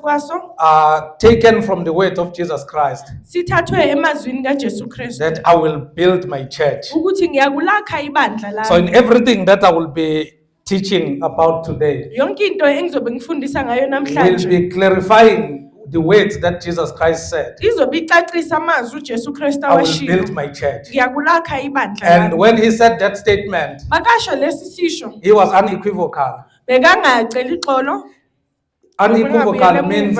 kwaso are taken from the word of Jesus Christ, sithathwe emazwini kaJesu Kristu that I will build my church. ukuthi ngiyakulakha ibandla So in lami. everything that I will be teaching about today, Yonke into engizobe ngifundisa ngayo we'll namhlanje be clarifying the words that Jesus Christ said. izobe icacisa amazwi uJesu Kristu I will awashilo. build my church. Ngiyakulakha ibandla And lami. when he said that statement, Makasho lesi sisho he was unequivocal. bekangacela ixolo Unequivocal means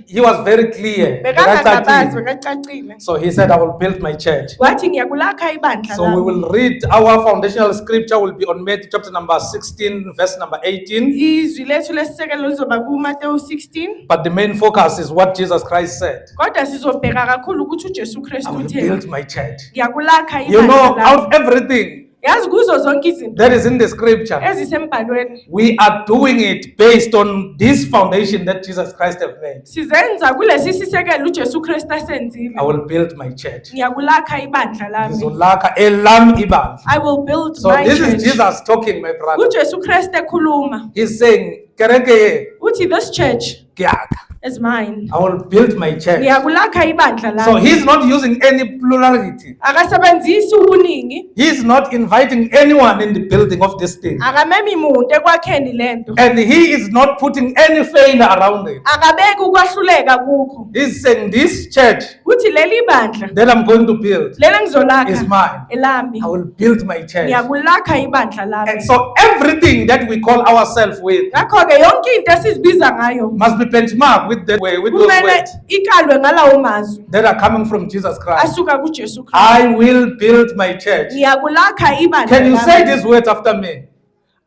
he was very clear. bekangabazi bekacacile. So he said, I will build my church. Wathi ngiyakulakha ibandla So we lami. will read our foundational scripture will be on Matthew chapter number 16, verse number 18. Izwi lethu lesisekelo lizoba kuMateyu 16 But the main focus is what Jesus Christ said. kodwa sizobheka kakhulu ukuthi uJesu I Kristu will utheni. build my church. Ngiyakulakha You know, ibandla lami. out of everything Yazi kuzo zonke izinto that is in the scripture, ezisembhalweni we are doing it based on this foundation that Jesus Christ have made. sizenza kulesi sisekelo uJesu Kristu asenzile. I will build my church. Ngiyakulakha ibandla lami. Ngizolakha elam ibandla. I will build So my this church. is Jesus talking, my brother. uJesu Kristu ekhuluma He's saying, "Kereke ye, uthi this church kiyakha. is mine. I will build my church." Ngiyakulakha ibandla So lami. he's not using any plurality. Akasebenzisi ubuningi, He's not inviting anyone in the building of this thing. akamemi muntu ekwakheni lento. And he is not putting any failure around it. Akabeki ukwahluleka kukho. He's saying this church Uthi leli bandla that I'm going to build leli ngizolakha is mine. elami. I will build my church. Ngiyakulakha ibandla And lami. so everything that we call ourselves with Ngakho ke yonke into esizibiza ngayo must be benchmarked with that way, with those kumele words ikalwe ngalawo mazwi that are coming from Jesus Christ. asuka kuJesu Kristu. I will build my church. Ngiyakulakha ibandla Can you say lami. these words after me?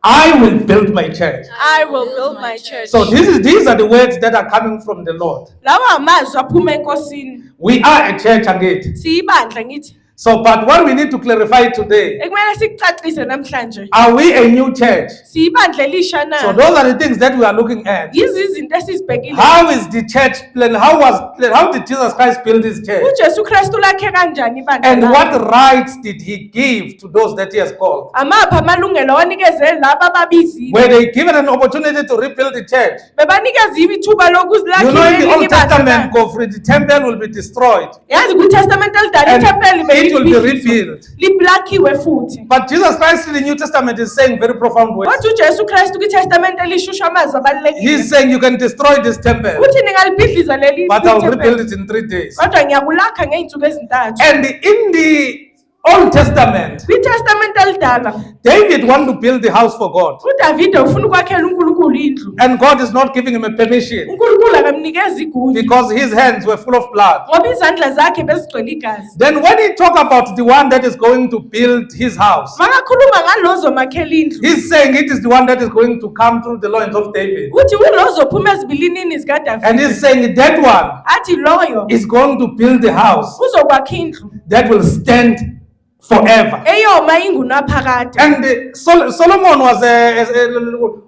I will build my church. I will build my church. So these are the words that are coming from the Lord. Lawa amazwi aphuma enkosini. We are a church again. Siyibandla ngithi. So, but what we need to clarify today, Ekumele sikucacise namhlanje. are we a new church? Siyibandla elisha na. So those are the things that we are looking at. Yizi izinto esizibhekile. How is the church plan? How did Jesus Christ build his church? uJesu Kristu lakhe kanjani ibandla And lakhe? what rights did he give to those that he has called? Amapha amalungelo wanikeze laba ababizile. Were they given an opportunity to rebuild the church? Bebanikeziwe ithuba You know, lokuzilakhela in the Old ibandla. Testament, Godfrey, the temple will be destroyed Yazi kuTestament elidala and ithempeli it will be rebuilt. liblakhiwe futhi. But Jesus Christ in the New Testament is saying very profound words. Kodwa uJesu Kristu kuTestament elishusha amazwi abalulekile. He's saying you can destroy this temple, Uthi ningalibhidliza leli but I'll ithempeli. rebuild it in 3 days. Kodwa ngiyakulakha ngey'nsuku ezintathu. And in the Old Testament, KwiTestament elidala David wanted to build the house for God. uDavide ufuna ukwakhela uNkulunkulu indlu. And God is not giving him a permission uNkulunkulu akamnikeza igunya because his hands were full of blood. ngoba izandla zakhe bezigcwele igazi. Then when he talk about the one that is going to build his house, Makakhuluma ngalozo makhela indlu. he's saying it is the one that is going to come through the loins of David. Uthi ulozo phuma ezibilinini zikaDavide. And he's saying that one Athi loyo is going to build the house uzokwakha indlu that will stand forever. eyoma ingunaphakade. And Solomon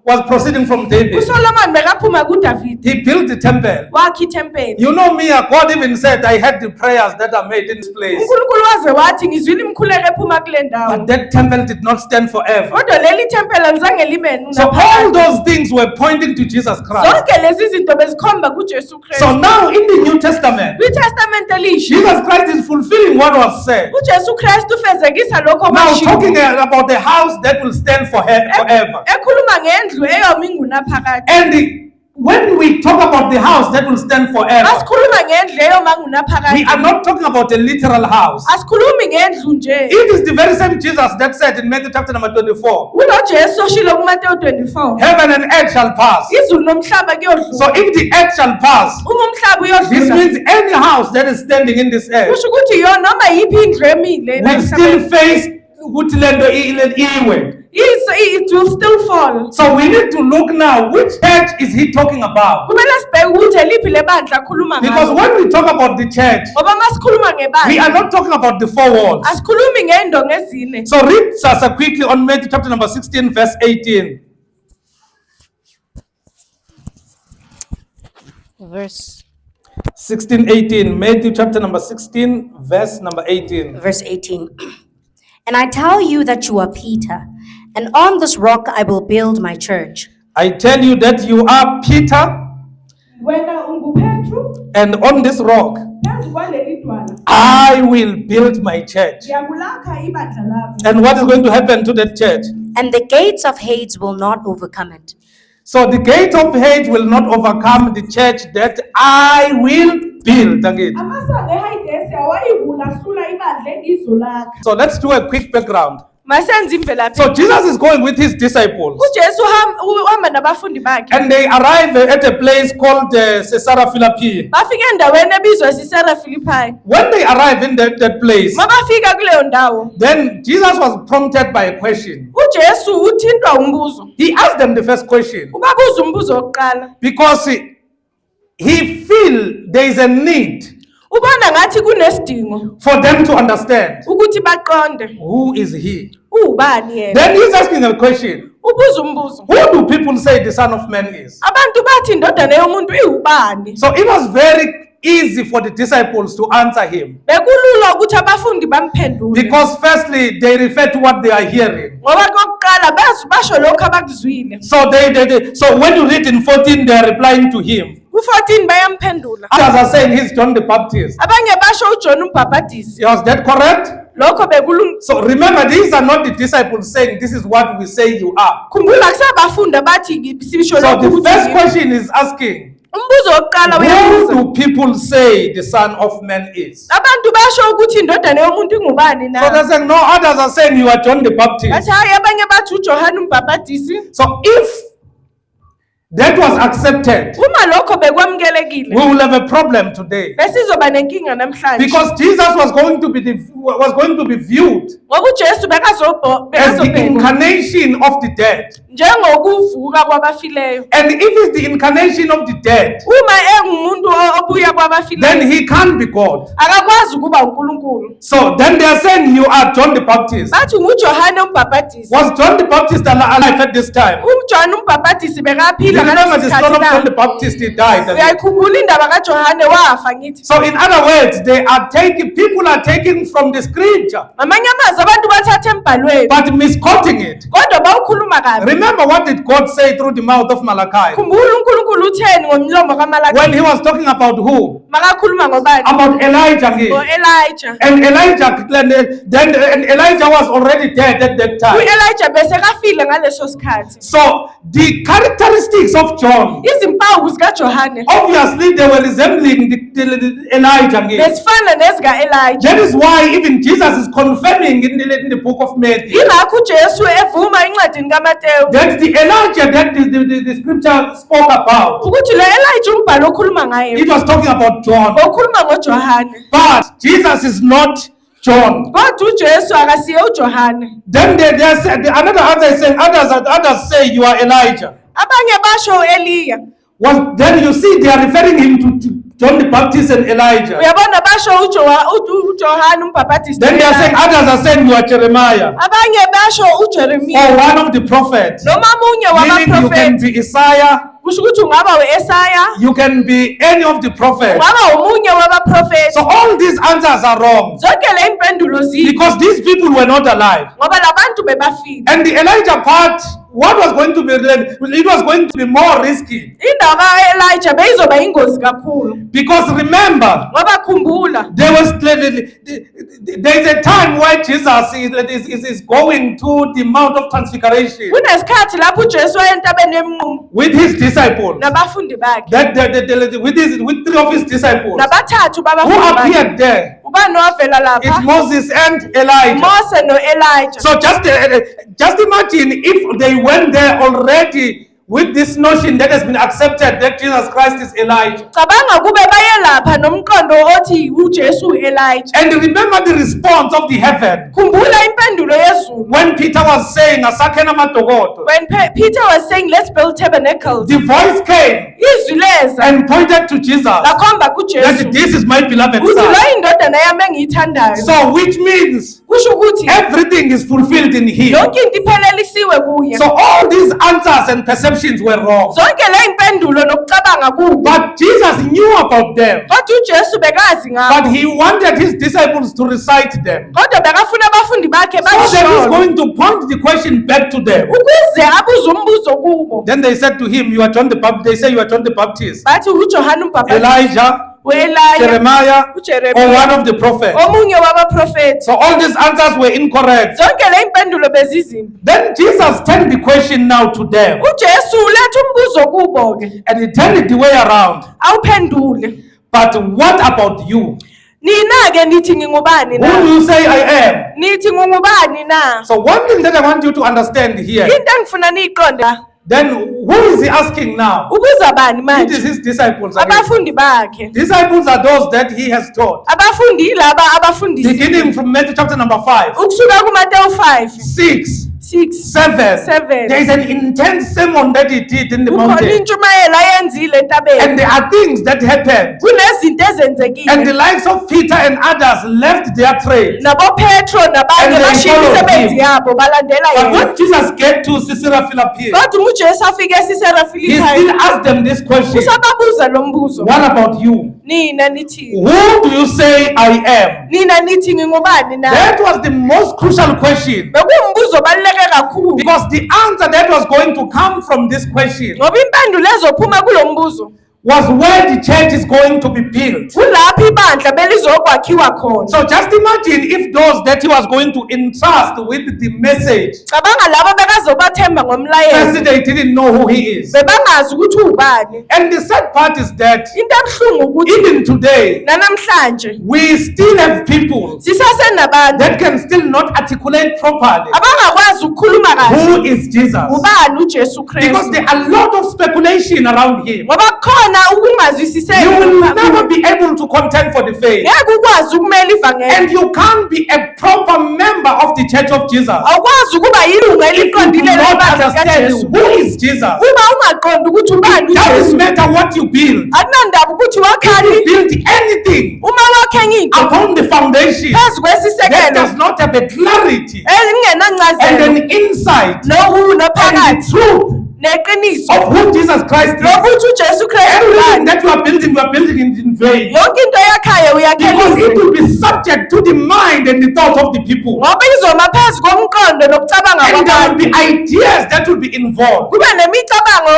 was proceeding from David. uSolomon bekaphuma kuDavide He built the temple. wakha ithempeli. You know me, God even said, I had the prayers that are made in this place. uNkulunkulu waze wathi ngizwile imkhuleko ephuma kule ndawo. But that temple did not stand forever. Kodwa leli thempeli alizange libe So all naphakade. those things were pointing to Jesus Christ. Zonke lezi zinto bezikhomba kuJesu So Kristu. now in the New Testament, KwiTestament elisha Jesus Christ is fulfilling what was said. uJesu Kristu ufezekisa lokho Now kwashiwo. talking about the house that will stand forever. Ekhuluma ngendlu eyoma ingunaphakade. And when we talk about the house that will stand forever, Asikhuluma ngendlu eyoma we ingunaphakade. are not talking about a literal house. Asikhulumi ngendlu nje. It is the very same Jesus that said in Matthew chapter number 24, unoJesu oshilo kuMateyu 24. heaven and earth shall pass. Izulu nomhlaba kuyodlula. So if the earth shall pass, Uma umhlaba this uyodlula. means any house that is standing in this earth Kusho ukuthi yona noma yiphi indlu emile will still face ukuthi lento iwe. it will still fall. So we need to look now, which church is he talking about? Kumele sibheke ukuthi eliphi lebandla akhuluma Because ngalo. when we talk about the church, Ngoba masikhuluma we ngebandla are not talking about the four walls. asikhulumi ngey'ndonga ezine. So read Sasa quickly on Matthew chapter number 16, verse 18. Verse 16:18. Matthew chapter number 16, verse number 18. verse 18. And I tell you that you are Peter, and on this rock I will build my church. I tell you that you are Peter, and on this rock phezu kwaleli dwala I will build my church. ngiyakulakha ibandla lami. And what is going to happen to that church? and the gates of Hades will not overcome it. So the gate of hate will not overcome the church that I will build again. Amasango eHadesi awayivula ahlula ibandla engizolakha. So let's do a quick background. Masenze imvelaphi. So Jesus is going with his disciples uJesu uhamba nabafundi bakhe. and they arrive at a place called Caesarea Philippi. Bafika endaweni ebizwa Caesarea Philippi. When they arrive in that place, Mabafika kuleyo ndawo, then Jesus was prompted by a question. uJesu uthintwa umbuzo. He asked them the first question Ubabuza umbuzo wokuqala. because he feel there is a need Ubona ngathi kunesidingo for them to understand ukuthi baqonde who is he. ubani yena. Then he's asking a question. Ubuza umbuzo. Who do people say the Son of Man is? Abantu bathi indodana yomuntu iwubani? So it was very easy for the disciples to answer him Bekulula ukuthi abafundi bamphendule. because firstly they refer to what they are hearing. Ngoba kokuqala basho lokho abakuzwile. So when you read in 14 they are replying to him. Ku14 bayamphendula. Others are saying he's John the Baptist. Abanye basho uJohn uMbhaphatisi. Was that correct? Lokho bekulunga. So remember, these are not the disciples saying this is what we say you are. Khumbula kusabafunda bathi sibisho So lokho the first ukuthi. question is asking, Umbuzo wokuqala who uyabuza. do people say the Son of Man is? Abantu basho ukuthi indodana yomuntu ingubani So they're na? saying, no, others are saying you are John the Baptist. Bathi hayi abanye bathi uJohn uMbhaphatisi. So if that was accepted, Uma lokho bekwamukelekile. we will have a problem today. Besizoba nenkinga namhlanje. Because Jesus was going to be viewed Ngoba uJesu as the bekazobhekwa incarnation of the dead. njengokuvuka kwabafileyo. And if it's the incarnation of the dead, Uma engumuntu obuya then kwabafileyo, he can't be God. akakwazi ukuba uNkulunkulu. So then they are saying you are John the Baptist. Bathi nguJohane uMbhaphatisi. Was John the Baptist alive at this time? UJohn uMbhaphatisi You bekaphila remember the story of John the na. Baptist, he died. Uyayikhumbula indaba kaJohane wafa ngithi. So in other words, people are taking from the scripture, Ngamanye amazwi abantu bathatha embhalweni but misquoting it. kodwa bawukhuluma kabi. Remember what did God say through the mouth of Malachi? Khumbula uNkulunkulu utheni ngomlomo kaMalaki. When he was talking about who? Makakhuluma ngobani? About Elijah again. Elijah. And Elijah was already dead at that time. Elijah bese kafile ngaleso sikhathi. So the characteristics of John, Izimpawu zikaJohane obviously they were resembling the Elijah again. besifana nezika Elijah. That is why even Jesus is confirming in the book of Matthew Ingakho uJesu evuma encwadini kaMateyu that the Elijah that the scripture spoke about, ukuthi lo Elijah umbhalo okhuluma ngaye it was talking about John. okhuluma ngoJohane. But Jesus is not John. Kodwa uJesu akasiye uJohane. Then they said, another answer is saying, others say you are Elijah. Abanye basho Eliya. Then you see they are referring him to John the Baptist and Elijah. Uyabona basho uJohane uMbhaphatisi. Then they are saying, others are saying you are Jeremiah Abanye basho uJeremiya. or one of the prophets. Noma munye Meaning you can wabaprofeti. be Isaiah, Kusho ukuthi ungaba uEsaya, you can be any of the prophets. ungaba umunye wabaprofeti. So all these answers are wrong Zonke le impendulo ziphi because these people were not alive. ngoba labantu bebafile. And the Elijah part, what was going to be, it was going to be more risky Indawo kaElijah beyizoba ingozi kakhulu because remember, ngoba khumbula there is a time where Jesus is going to the Mount of Transfiguration kunesikhathi lapho uJesu wayentabeni yemnqumo with his disciples. nabafundi bakhe With three of his disciples nabathathu who babafundi bakhe. appeared there. Ubani wavela It's lapha? Moses and Elijah. Mose noElijah. So just imagine if they went there already with this notion that has been accepted that Jesus Christ is Elijah. Cabanga kube baye lapha nomqondo othi uJesu uElijah. And remember the response of the heaven Khumbula impendulo yezulu. when Peter was saying, "Asakhena madokodo," When Peter was saying let's build tabernacles, the voice came izwi leza and pointed to Jesus lakhomba that kuJesu. this is my beloved Uthi lo son. indodana yami engiyithandayo. So which means Kusho ukuthi everything is fulfilled in him. yonke into iphelelisiwe kuye. So all these answers and perceptions were wrong. Zonke le impendulo nokucabanga kubo. But Jesus knew about them. Kodwa uJesu bekazi But ngabo. he wanted his disciples to recite them. Kodwa bekafuna abafundi bakhe So then he's basho. going to point the question back to them. Ukuze abuze umbuzo kubo. Then they said to him, "You are John the Baptist." They say, "You are John the Baptist." Bathi uJohane uMbhaphatisi. Elijah, u-Elijah, Jeremiah, or uJeremiya, one of the prophets. omunye wabaprofethi. So all these answers were incorrect. Zonke le impendulo bezizimbi. Then Jesus turned the question now to them, uJesu uletha umbuzo kubo ke, and he turned it the way around. awuphendule. But what about you? Nina ke nithi ngingubani Who na? do you say I am? Nithi ngingubani na? So one thing that I want you to understand here, Into engifuna niyiqonda, then who is he asking now? ubuza bani It manje? is his disciples again. Abafundi bakhe. Disciples are those that he has taught. Abafundi yilaba abafundisi. Beginning from Matthew chapter number 5, Ukusuka kuMateyu 5, 6, 6, 7. 7. There is an intense sermon that he did in the Kukhona mountain. intshumayelo ayenzile And entabeni. there are things that happened. Kunezinto And the ezenzekile. likes of Peter and others left their trail. Nabo Petro nabanye And they bashiya followed imisebenzi him. yabo balandela But yena. when Jesus get to Caesarea Philippi, Kodwa uJesu afike eSisera he Philippi. still asked them this question. Usababuza lo mbuzo. What about you? Nina nithi. Who do you say I am? Nina nithi ngingubani na? That was the most crucial question. Bekuwumbuzo obaluleke kakhulu. Because the answer that was going to come from this question Ngoba impendulo ezophuma kulo mbuzo was where the church is going to be built. kulapho ibandla belizokwakhiwa khona. So just imagine if those that he was going to entrust with the message, Cabanga labo bekazobathemba ngomlayezo. first they didn't know who he is. Bebangazi ukuthi ubani. And the sad part is that Into ebuhlungu ukuthi even today, nanamhlanje we still have people sisasenabantu that can still not articulate properly abangakwazi ukukhuluma kahle who is Jesus. ubani uJesu Because Kristu. there are a lot of speculation around him. Ngoba khona ukungazwisiseki. You will never be able to contend for the faith. Ngeke ukwazi ukumela ivangeli. And you can't be a proper member of the Church of Jesus Awukwazi ukuba yilunga if you do eliqondile not lebandla understand kaJesu. who is Jesus. Uma ungaqondi ukuthi ubani Doesn't uJesu. matter what you build. Akunandaba ukuthi If you wakhani. build anything Uma wakhe into upon the foundation phezu that kwesisekelo does not have a clarity engena and ncazelo an insight nokuno and phakathi the truth neqiniso of who Jesus Christ is, lokuthi uJesu Kristu everything ubani. that you are building it in vain. Yonke into yakhayo Because it uyakhelisa will be subject to the mind and the thoughts of the people. ngoba izoma phezu komqondo nokucabanga And there will kwabantu. be ideas that will be involved. Kube nemicabango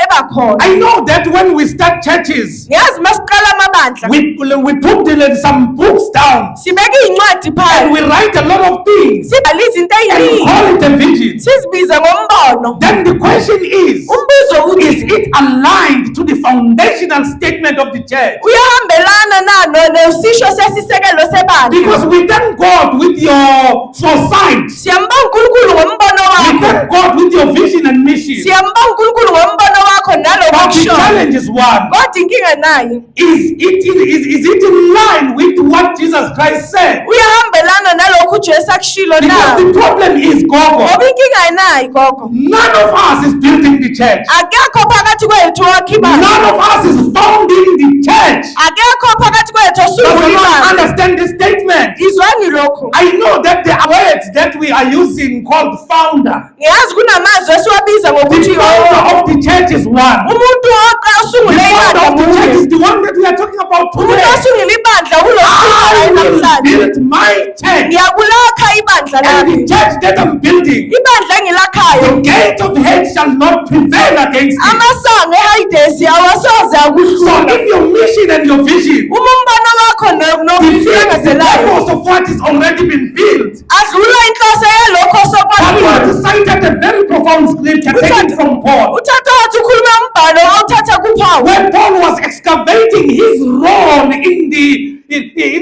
eba khona. I know that when we start churches, Ngiyazi masiqala amabandla we put some books down sibeka iy'ncwadi and phansi we write a lot of things sibhale izinto and ey'ningi call it a vision. sizibize ngombono. Then the question is Umbuzo is uthi it aligned to the foundational statement of the church? uyahambelana nesisho sesisekelo sebandla. Because we thank God with your foresight. Siyambonga uNkulunkulu ngombono We wakho. thank God with your vision and mission. Siyambonga uNkulunkulu ngombono wakho But the nalokusho. challenge is one. Kodwa inkinga nayo Is it in line with what Jesus Christ said? uyahambelana nalokhu uJesu akushilo Because na. the problem is, Gogo, Ngoba inkinga nayo gogo. none of us is building the church. Akekho phakathi kwethu wakha ibandla. None of us is founding the church. Akekho phakathi kwethu Does osungula not ibandla. understand this statement? Izwani lokhu. I know that there are words that we are using called founder. Ngiyazi kunamazwi esiwabiza The ngokuthi founder of the church is one. umuntu The osungule founder ibandla of the church munye. is the one that we are talking about Umuntu today. osungula ibandla I ulosihlalo will namhlanje. build my church. Ngiyakulakha ibandla And lami. the church that I'm building, Ibandla engilakhayo. the gate of hell shall not prevail against it. Amasango eHadesi awasoze So akuhlula. if your mission and your vision Uma umbono wakho defeats the nokuhlangazelayo purpose of what is already been built, adlula inhloso yalokho but osokwakhiwe. was cited a very profound scripture taken from Paul, Uthatha wathi ukhuluma umbhalo othatha kuphawu. where Paul was excavating his role in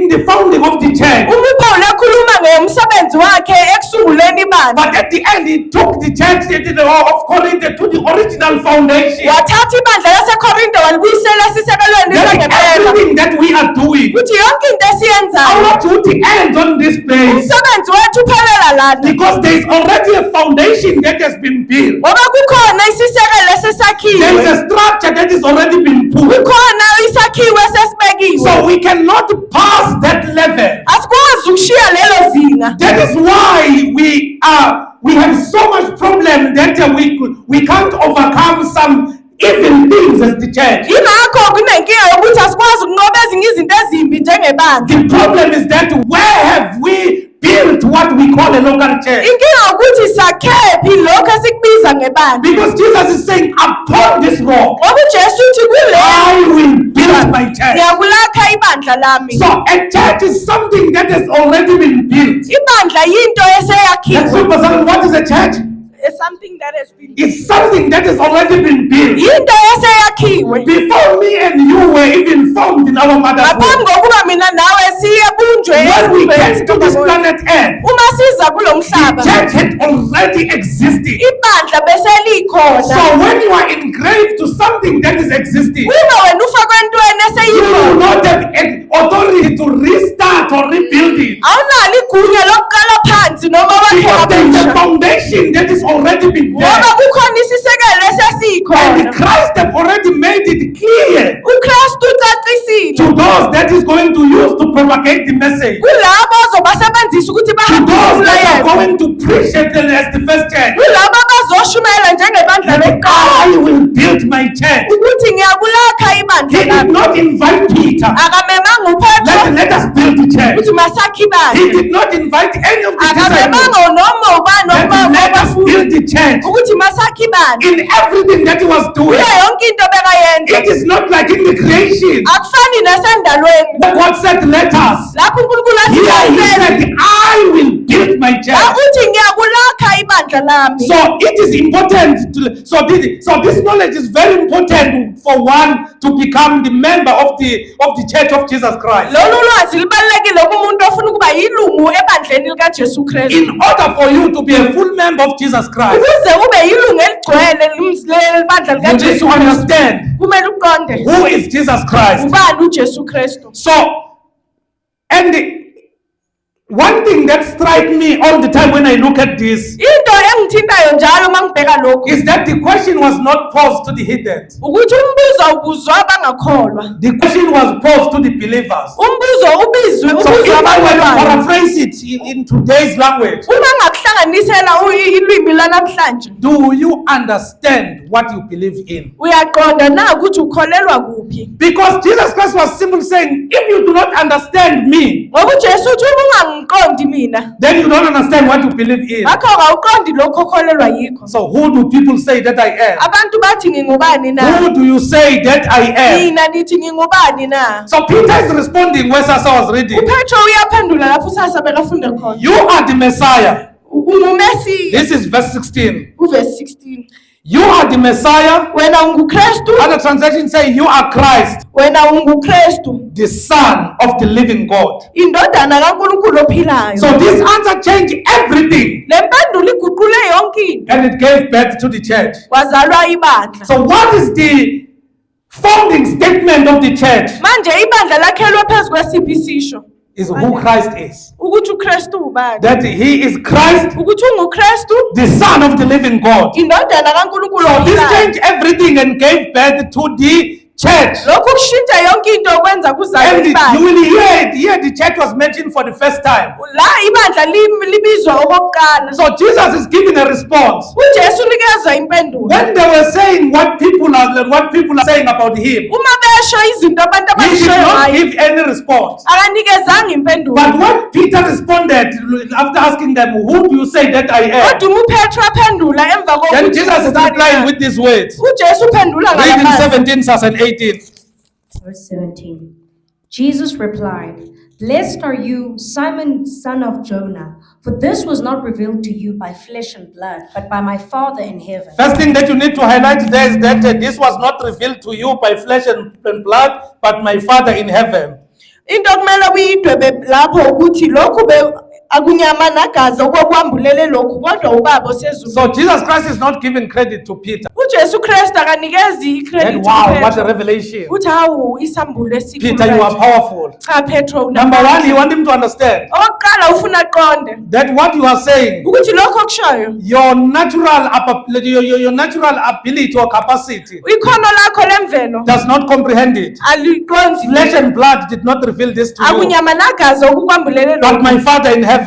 the founding of the church. Uma uPaul ekhuluma ngomsebenzi wakhe ekusunguleni ibandla. But at the end, he took the church of Corinth to the original foundation. Wathatha ibandla laseKorinte walibuyisela esisekelweni That sangempela. everything that we are doing, Uthi yonke into esiyenzayo our duty ends on this place. umsebenzi wethu uphelela lana. Because there is already a foundation that has been built. Ngoba kukhona isisekelo There is esesakhiwe. a structure that has already been put. Kukhona isakhiwo esesibekiwe. So we cannot pass that level. Asikwazi ukushiya lelo zinga. That is why we have so much problem that we can't overcome some evil things as the church. Yingakho kunenkinga yokuthi asikwazi ukunqoba ezinye izinto ezimbi njengebandla. The problem is that where have we built what we call a local church? Inkinga ukuthi sakhephi lokho esikubiza ngebandla. Because Jesus is saying, upon this rock, Ngoba uJesu uthi kule I will build my church. church. Ngiyakulakha ibandla lami. So a church is something that has already been built. Ibandla yinto Let's eseyakhiwe. look for something. What is a church? It's something that has been. It's something that has already been built. Yinto eseyakhiwe. Before me and you were even formed in our mother's Ngaphambi womb. kokuba mina nawe siyebunjwe When we came esizweni to this sikaBaba. planet Earth, Uma siza kulo the mhlaba, church had already existed. ibandla beselikhona. So when you are engraved to something that is existing, Uma wena ufakwe entweni you do eseyikhona, not have authority to restart or rebuild it. awunalo igunya lokuqala phansi noma Because wakhela there is a kabusha. foundation that is already been Ngoba there. kukhona isisekelo esesikhona. And Christ have already made it clear uKristu ucacisile to those that is going to use to propagate the message. kulabo ozobasebenzisa ukuthi To bahambise those that are umlayezo, going to preach it as the first church. kulabo abazoshumayela njengebandla That lokuqala I will build my church. ukuthi ngiyakulakha He ibandla did lami. not invite Peter. Akamemanga uPetro Let us build the church. ukuthi masakhe He ibandla. did not invite any of the disciples. Akamemanga noma ubani noma Let us abafundi build the church. ukuthi masakhe ibandla. In everything that he was doing, Kuyo yonke into bekayenza. it is not like in the creation. Akufani nasendalweni. But God said, let us. Lapho uNkulunkulu athi Here he "Aseni." said, I will build my La church. uthi ngiyakulakha ibandla lami. So it is important to so this knowledge is very important for one to become the member of the church of Jesus Christ. Lolu lwazi libalulekile kumuntu ofuna ukuba yilungu ebandleni likaJesu Kristu. In order for you to be a full member of Jesus Christ, Ukuze ube yilungu eligcwele lebandla you need likaJesu to Kristu, understand kumele uqonde who is Jesus Christ. ubani uJesu Kristu. So, and one thing that strikes me all the time when I look at this Into engithintayo njalo mangibheka lokhu is that the question was not posed to the heathens. ukuthi umbuzo ubuzwa abangakholwa. The question was posed to the believers. Umbuzo ubizwe So if ubuzwa I were to abakholwayo. paraphrase it in today's language, Uma ngakuhlanganisela ilwimi lanamhlanje, do you understand what you believe in? uyaqonda na ukuthi ukholelwa kuphi? Because Jesus Christ was simply saying, if you do not understand me, Ngoba uJesu uthi uma ungangiqondi mina, then you don't understand what you believe in. ngakho awuqondi lokho okholelwa yikho. So who do people say that I am? Abantu bathi ngingubani na? Who do you say that I am? Mina nithi ngingubani na? So Peter is responding where Sasa was reading. uPetro uyaphendula lapho sasa bekafunde khona. You are the Messiah. UMesiya. This is verse 16. Uverse 16. You are the Messiah. Wena unguKristu, Other translation say you are Christ, wena unguKristu, the Son of the living God. indodana kaNkulunkulu ophilayo. So this answer changed everything Le mpendulo iguqule yonke into, and it gave birth to the church. kwazalwa ibandla. So what is the founding statement of the church? Manje ibandla lakhelwe phezu kwesiphi isisho? Is who Christ is. Ukuthi uKristu ubani? That he is Christ, Ukuthi unguKristu, the Son of the living God. indodana kaNkulunkulu So this ophilayo. changed everything and gave birth to the church. Lokhu kushintsha yonke into okwenza kuzalwe And you ibandla. will hear it here, the church was mentioned for the first time. La ibandla libizwa okokuqala. So Jesus is giving a response. uJesu unikeza impendulo. When they were saying what people are saying about him, Uma besho izinto abantu he did abashoyo not ngaye, give any response. akanikezanga impendulo. But when Peter responded after asking them, who do you say that I am? Kodwa uPetro aphendula emva Then kokuthi Jesus is ubani replying na. with these words. uJesu uphendula Read in ngalamazwi. 17 verse and 18. Verse 17. Jesus replied, "Blessed are you, Simon, son of Jonah, for this was not revealed to you by flesh and blood, but by my Father in heaven. First thing that you need to highlight there is that this was not revealed to you by flesh and blood, but my Father in heaven. Into okumele uyidwebe lapho ukuthi lokhu akunyama nagazi okwakwambulele lokhu kodwa ubaba osezulwini. So Jesus Christ is not giving credit to Peter. uJesu Kristu akanikezi And icredit wow, what a kuPetro. revelation. uthi hawu isambulo esikhulu Peter, you are kanje. powerful. Cha Petro Number one, you want him to understand okokuqala ufuna aqonde that what you are saying, ukuthi lokho okushoyo your natural ability or capacity ikhono lakho lemvelo does not comprehend it. aliqondi Flesh and blood did not reveal this to you, akunyama nagazi okukwambulele but lokhu my Father in heaven.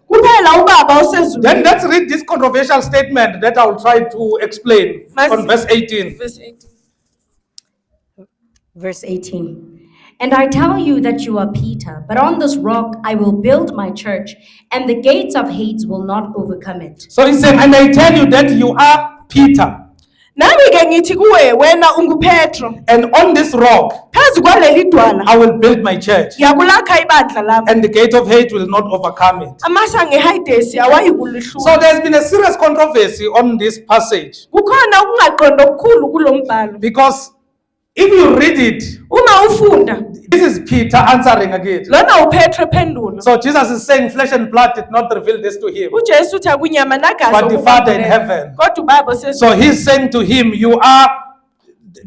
kuphela ubaba Then osezulwini. let's read this controversial statement that I will try to explain on verse 18. Verse 18. Verse 18. And I tell you that you are Peter, but on this rock I will build my church, and the gates of Hades will not overcome it. So he said, and I tell you that you are Peter. Nami ke ngithi kuwe wena unguPetro. And on this rock, Phezu kwaleli dwala I will build my church. ngiyakulakha ibandla lami. And the gate of hate will not overcome it. Amasango eHadesi awayikulihlula. So there's been a serious controversy on this passage. Kukhona ukungaqondi okukhulu kulombhalo. Because if you read it, Uma ufunda, this is Peter answering again. lona uPetro ephendula. So Jesus is saying flesh and blood did not reveal this to him. uJesu uthi akunyama nagazi But the Father in okukwambulela, heaven. kodwa uBaba osezulwini. So he's saying to him,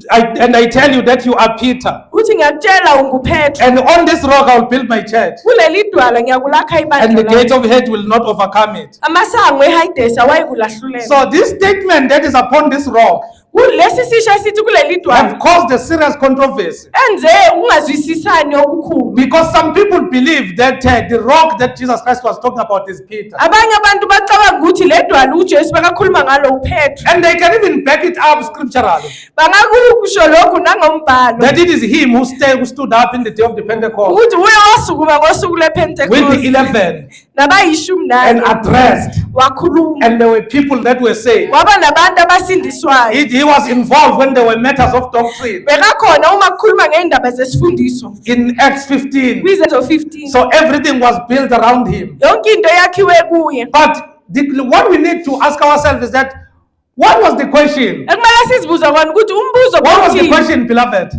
I tell you that you are Peter. Uthi ngiyakutshela unguPetro. And on this rock I will build my church. Kuleli dwala ngiyakulakha And the ibandla gate lami. of hate will not overcome it. Amasango eHadesi awayikulahluleka. So this statement that is upon this rock Lesi sisho sithi kuleli have dwala caused a serious controversy. enze ungazwisisani okukhulu. Because some people believe that the rock that Jesus Christ was talking about is Peter. Abanye abantu bacabanga ukuthi le dwala uJesu bakakhuluma ngalo uPetro. And they can even back it up scripturally. Bangakusho lokhu nangombhalo. That it is him who stood up in the day of the Pentecost Ukuthi uye wasukuma ngosuku with the lePentecost 11 nabayishumi and nanye addressed. wakhuluma. And there were people that were saved. Waba nabantu abasindiswayo. He was involved when there were matters of doctrine Bekakhona uma kukhuluma ngeindaba zesifundiso in Acts 15. kwizenzo 15. So everything was built around him. Yonke into yakhiwe kuye. But what we need to ask ourselves is that what was the question? Ekumele sizibuze kona ukuthi umbuzo What was the uthi, question, beloved?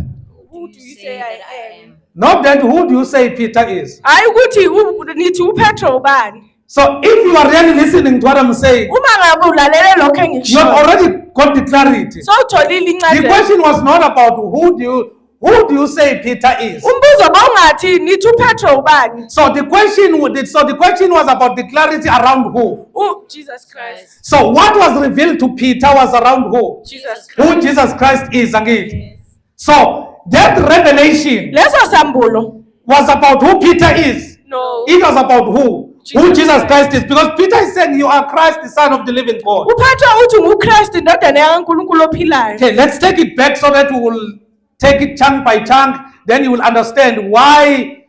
who do you say I am? Not that who do you say Peter is? Hayi ukuthi nithi uPetro ubani. So if you are really listening to what I'm saying, Uma ngabe ulalele lokho you have engikushoyo. already got the clarity. So utholile The incazelo. question was not about who do you say Peter is. Umbuzo bawungathi nithi uPetro ubani. So the question was about the clarity around who. Jesus Christ. So what was revealed to Peter was around who? Jesus Christ. Who Jesus Christ is again. So that revelation Leso sambulo. was about who Peter is. No. It was about who? Who Jesus Christ is. Because Peter is saying you are Christ, the Son of the living God. uPetro uthi nguKristu indodana yaNkulunkulu ophilayo. Okay, let's take it back so that we will take it chunk by chunk. Then you will understand why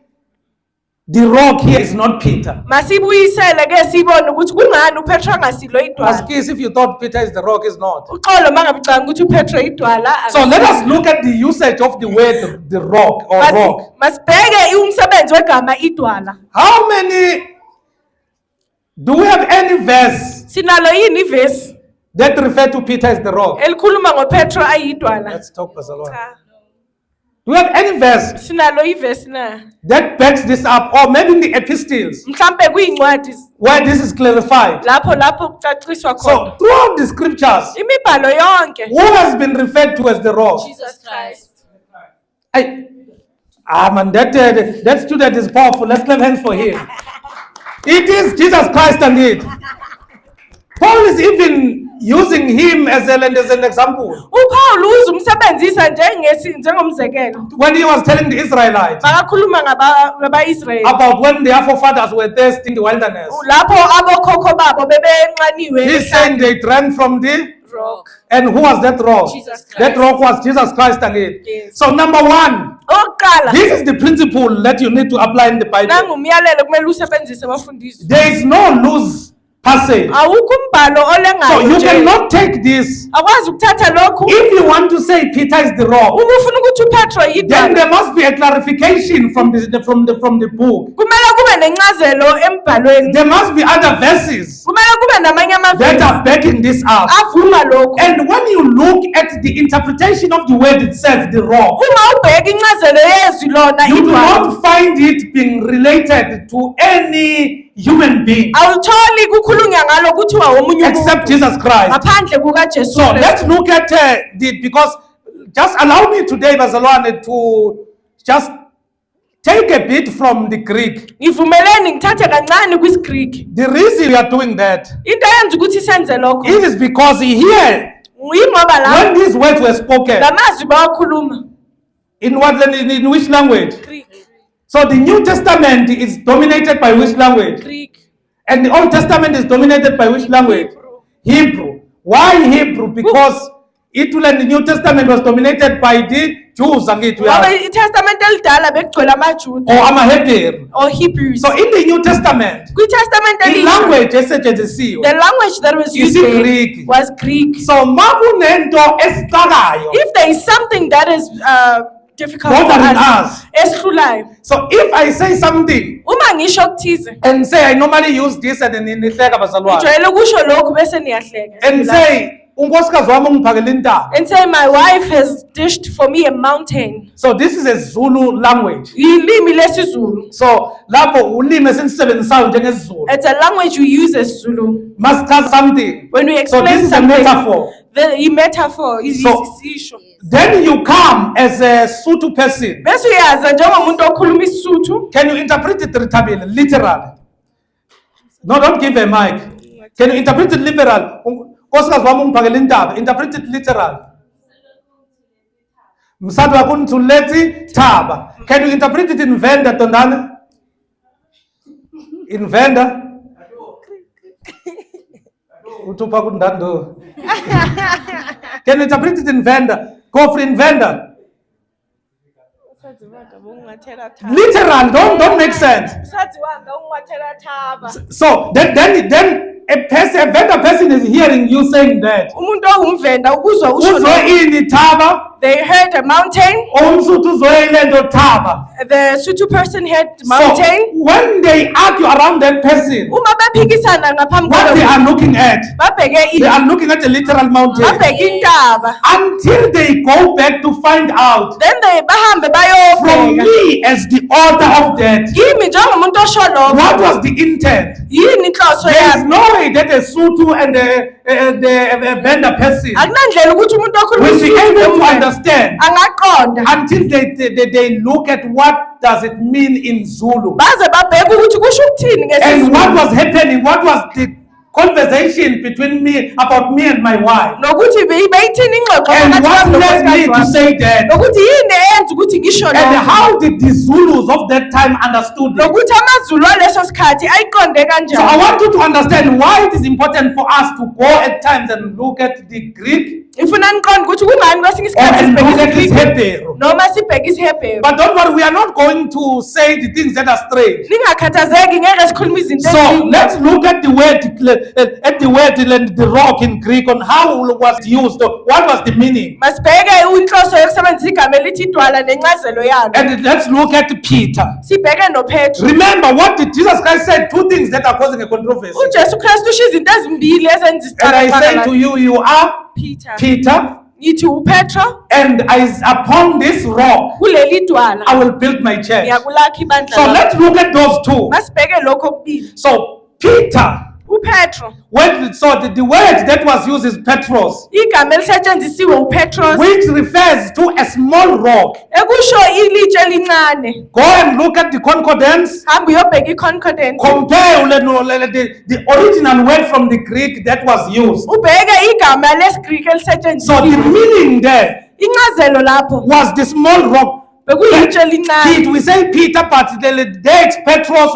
the rock here is not Peter. Masibuyisele ke sibone ukuthi kungani uPetro angasilo idwala. Ask us if you thought Peter is the rock, is not. Uxolo mangabe ucanga ukuthi uPetro idwala. So let us look at the usage of the word the rock or rock. Masibheke umsebenzi wegama idwala. How many do we have any verse Sinalo yini ivesi that refer to Peter as the rock? elikhuluma ngoPetro ayidwala? Let's talk, Barcelona. Cha. Do we have any verse Sinalo ivesi na. that backs this up, or maybe in the epistles Mhlambe kuyincwadi where this is clarified? lapho kucaciswa khona. So throughout the scriptures, Imibhalo yonke. who has been referred to as the rock? Jesus Christ. Man, that student is powerful. Let's clap hands for him. It is Jesus Christ indeed. Paul is even using him as an example uPaul uzumsebenzisa njengomzekelo. when he was telling the Israelites Bakakhuluma ngaba-Israyeli. about when their forefathers were thirsty in the wilderness. Lapho abokhokho babo bebenxaniwe He's saying they drank from the rock. and who was that rock? Jesus Christ. That rock was Jesus Christ again. Yes. So number one, Oqala this is the principle that you need to apply in the Bible. nangumyalelo kumele usebenzise abafundisi. There is no loose passage. Awukho umbhalo So olengayo you nje. cannot take this. Akwazi ukuthatha lokhu. If you want to say Peter is the rock, Uma ufuna ukuthi uPetro then yidwala. there must be a clarification from the book. Kumele kube nencazelo embhalweni. There must be other verses Kumele kube namanye that amavesi are backing this up. avuma lokhu. And when you look at the interpretation of the word itself, the rock, Uma ubheka incazelo yezwi lona you do idwala. not find it being related to any human being Awutholi kukhulunywa ngalo kuthiwa womunye except umuntu. Jesus Christ. Ngaphandle kukaJesu So let's Kristu. look at because just allow me today, Barcelona, to just take a bit from the Greek. Ngivumeleni ngithathe kancane kwisiGreek. The reason we are doing that Into eyenza ukuthi senze lokho. it is because here, Yingoba la when these words were spoken, lamazwi bawakhuluma. in which language? Greek. So the New Testament is dominated by which language? Greek. And the Old Testament is dominated by which language? Hebrew. Why Hebrew? Because Italy and the New Testament was dominated by the Jews. Ngoba iTestament elidala bekugcwele amaJuda or amaHebheru. or Hebrews. So in the New Testament, KwiTestament the elisha, language esetshenzisiwe the language that was used there Greek. was Greek. So makunento esixakayo. If there is something that is difficult for Bothering us, us. esihlulayo, So if I say something uma ngisho okuthize, and say I normally use this and then nihleka bazalwane ngijwayele ukusho lokhu bese niyahleka. and say unkosikazi wami ungiphakela intaba. And say my wife has dished for me a mountain. So this is a Zulu language. Yilimi lesiZulu. So lapho ulimi esilisebenzisayo njengesiZulu. It's a language we use as Zulu. Masichaza something. When we So explain this is a something, metaphor. the metaphor is So- isisho. Then you come as a Sotho person. Bese uyaza njengomuntu okhuluma isiSuthu. Can you interpret it literally? Literal. No, don't give a mic. Can you interpret it literal? Nkosikazi wami ungiphakela intaba. Interpret it literal. Msado wakho unithulethi thaba. Can you interpret it in Venda Tondana? In Venda? Utupa kundando. Can you interpret it in Venda? Go for in Venda. Literal, don't make sense. So then a Venda person is hearing you saying that. Umuntu ongumvenda ukuzwa usho Uzwe lokho. ini thaba, They heard a mountain. umSotho uzwe lento thaba. The Sotho person heard So mountain. when they argue around that person, Uma bephikisana ngaphambi what they kwalo, are looking at, babheke they are looking at a literal mountain babheke intaba. until they go back to find out Then they bahambe from bayobheka. me as the author of that. Yimi njengomuntu osho What lokho. was the intent? Yini inhloso There is yami? no way that a Sotho and a Venda person Akunandlela ukuthi umuntu okhuluma will be isiZulu able to nomvenda understand angaqonda. until they look at what does it mean in Zulu Baze babheke ukuthi kusho ukuthini and what ngesiZulu. was happening, what was the conversation between me about me and my wife, Nokuthi beyithini ingxoxo and phakathi what kwami led me nonkosikazi to wami. say that, Nokuthi yini eyenza ukuthi ngisho and lokho. how did the Zulus of that time understood it. Nokuthi amaZulu aleso sikhathi ayiqonde So I kanjani. want you to understand why it is important for us to go at times and look at the Greek Ifuna niqonde ukuthi kungani kwesinye isikhathi and sibheke look at his isiGreki Hebrew. noma sibheke isiHebheru. But don't worry, we are not going to say the things that are strange. Ningakhathazeki ngeke sikhuluma izinto So ezinye. let's look at the word and the rock in Greek on how it was used. What was the meaning? Masibheke inhloso yokusebenzisa igama elithi idwala nencazelo yalo. And let's look at Peter. Sibheke noPetru. Remember what did Jesus Christ said? Two things that are causing a controversy. uJesu Kristu usho izinto ezimbili ezenza And I say to isicabangelo. you, you are Peter. Peter, Ngithi uPetro and upon this rock kuleli dwala I will build my church. ngiyakulakha ibandla. So lami. let's look at those two. Masibheke lokho okubili. So Peter, uPetro the word that was used is Petros, igama elisetshenzisiwe uPetros which refers to a small rock. ekusho ilitshe elincane. Go and look at the concordance. Hamba uyobheka iconcordance. Compare the original word from the Greek that was used. Ubheke igama lesiGreek So the elisetshenzisiwe. meaning there Incazelo lapho was the small rock. bekuyitshe elincane. Pete, we say Peter, but there is Petros,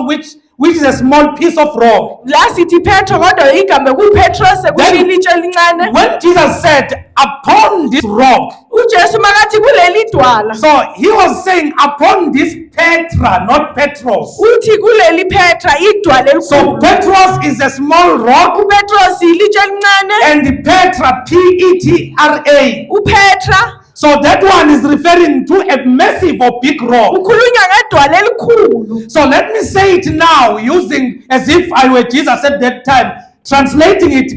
which is a small piece of rock. La sithi Petro kodwa igama kuPetros ekusho Then- ilitshe elincane. When Jesus said, upon this rock, uJesu makathi kuleli dwala. so he was saying, upon this Petra, not Petros. Uthi kuleli Petra idwala So elikhulu. Petros is a small rock, uPetros ilitshe elincane. and the Petra, Petra. uPetra So that one is referring to a massive or big rock. ukhulunywa ngedwala elikhulu. So let me say it now, using as if I were Jesus at that time, translating it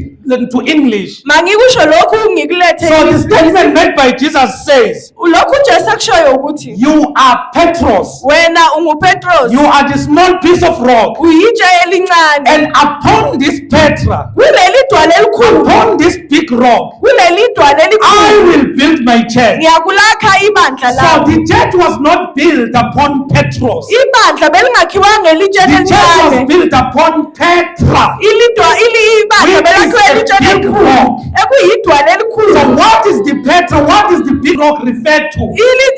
to English. Mangikusho lokhu ngikulethe. So the statement made by Jesus says, Lokhu uJesu akushoyo ukuthi you are Petros. wena unguPetros. You are the small piece of rock. Uyitshe elincane. And upon this Petra, Kuleli dwala elikhulu. upon this big rock, Kuleli dwala I elikhulu. will build my church. Ngiyakulakha ibandla So lami. the church was not built upon Petros. Ibandla belingakhiwa ngelitshe The church was elincane. built upon Petra, Ibandla which is belakhiwe elitshele big elikhulu rock. ekuyidwala So elikhulu. what is the Petra? What is the big rock referred to?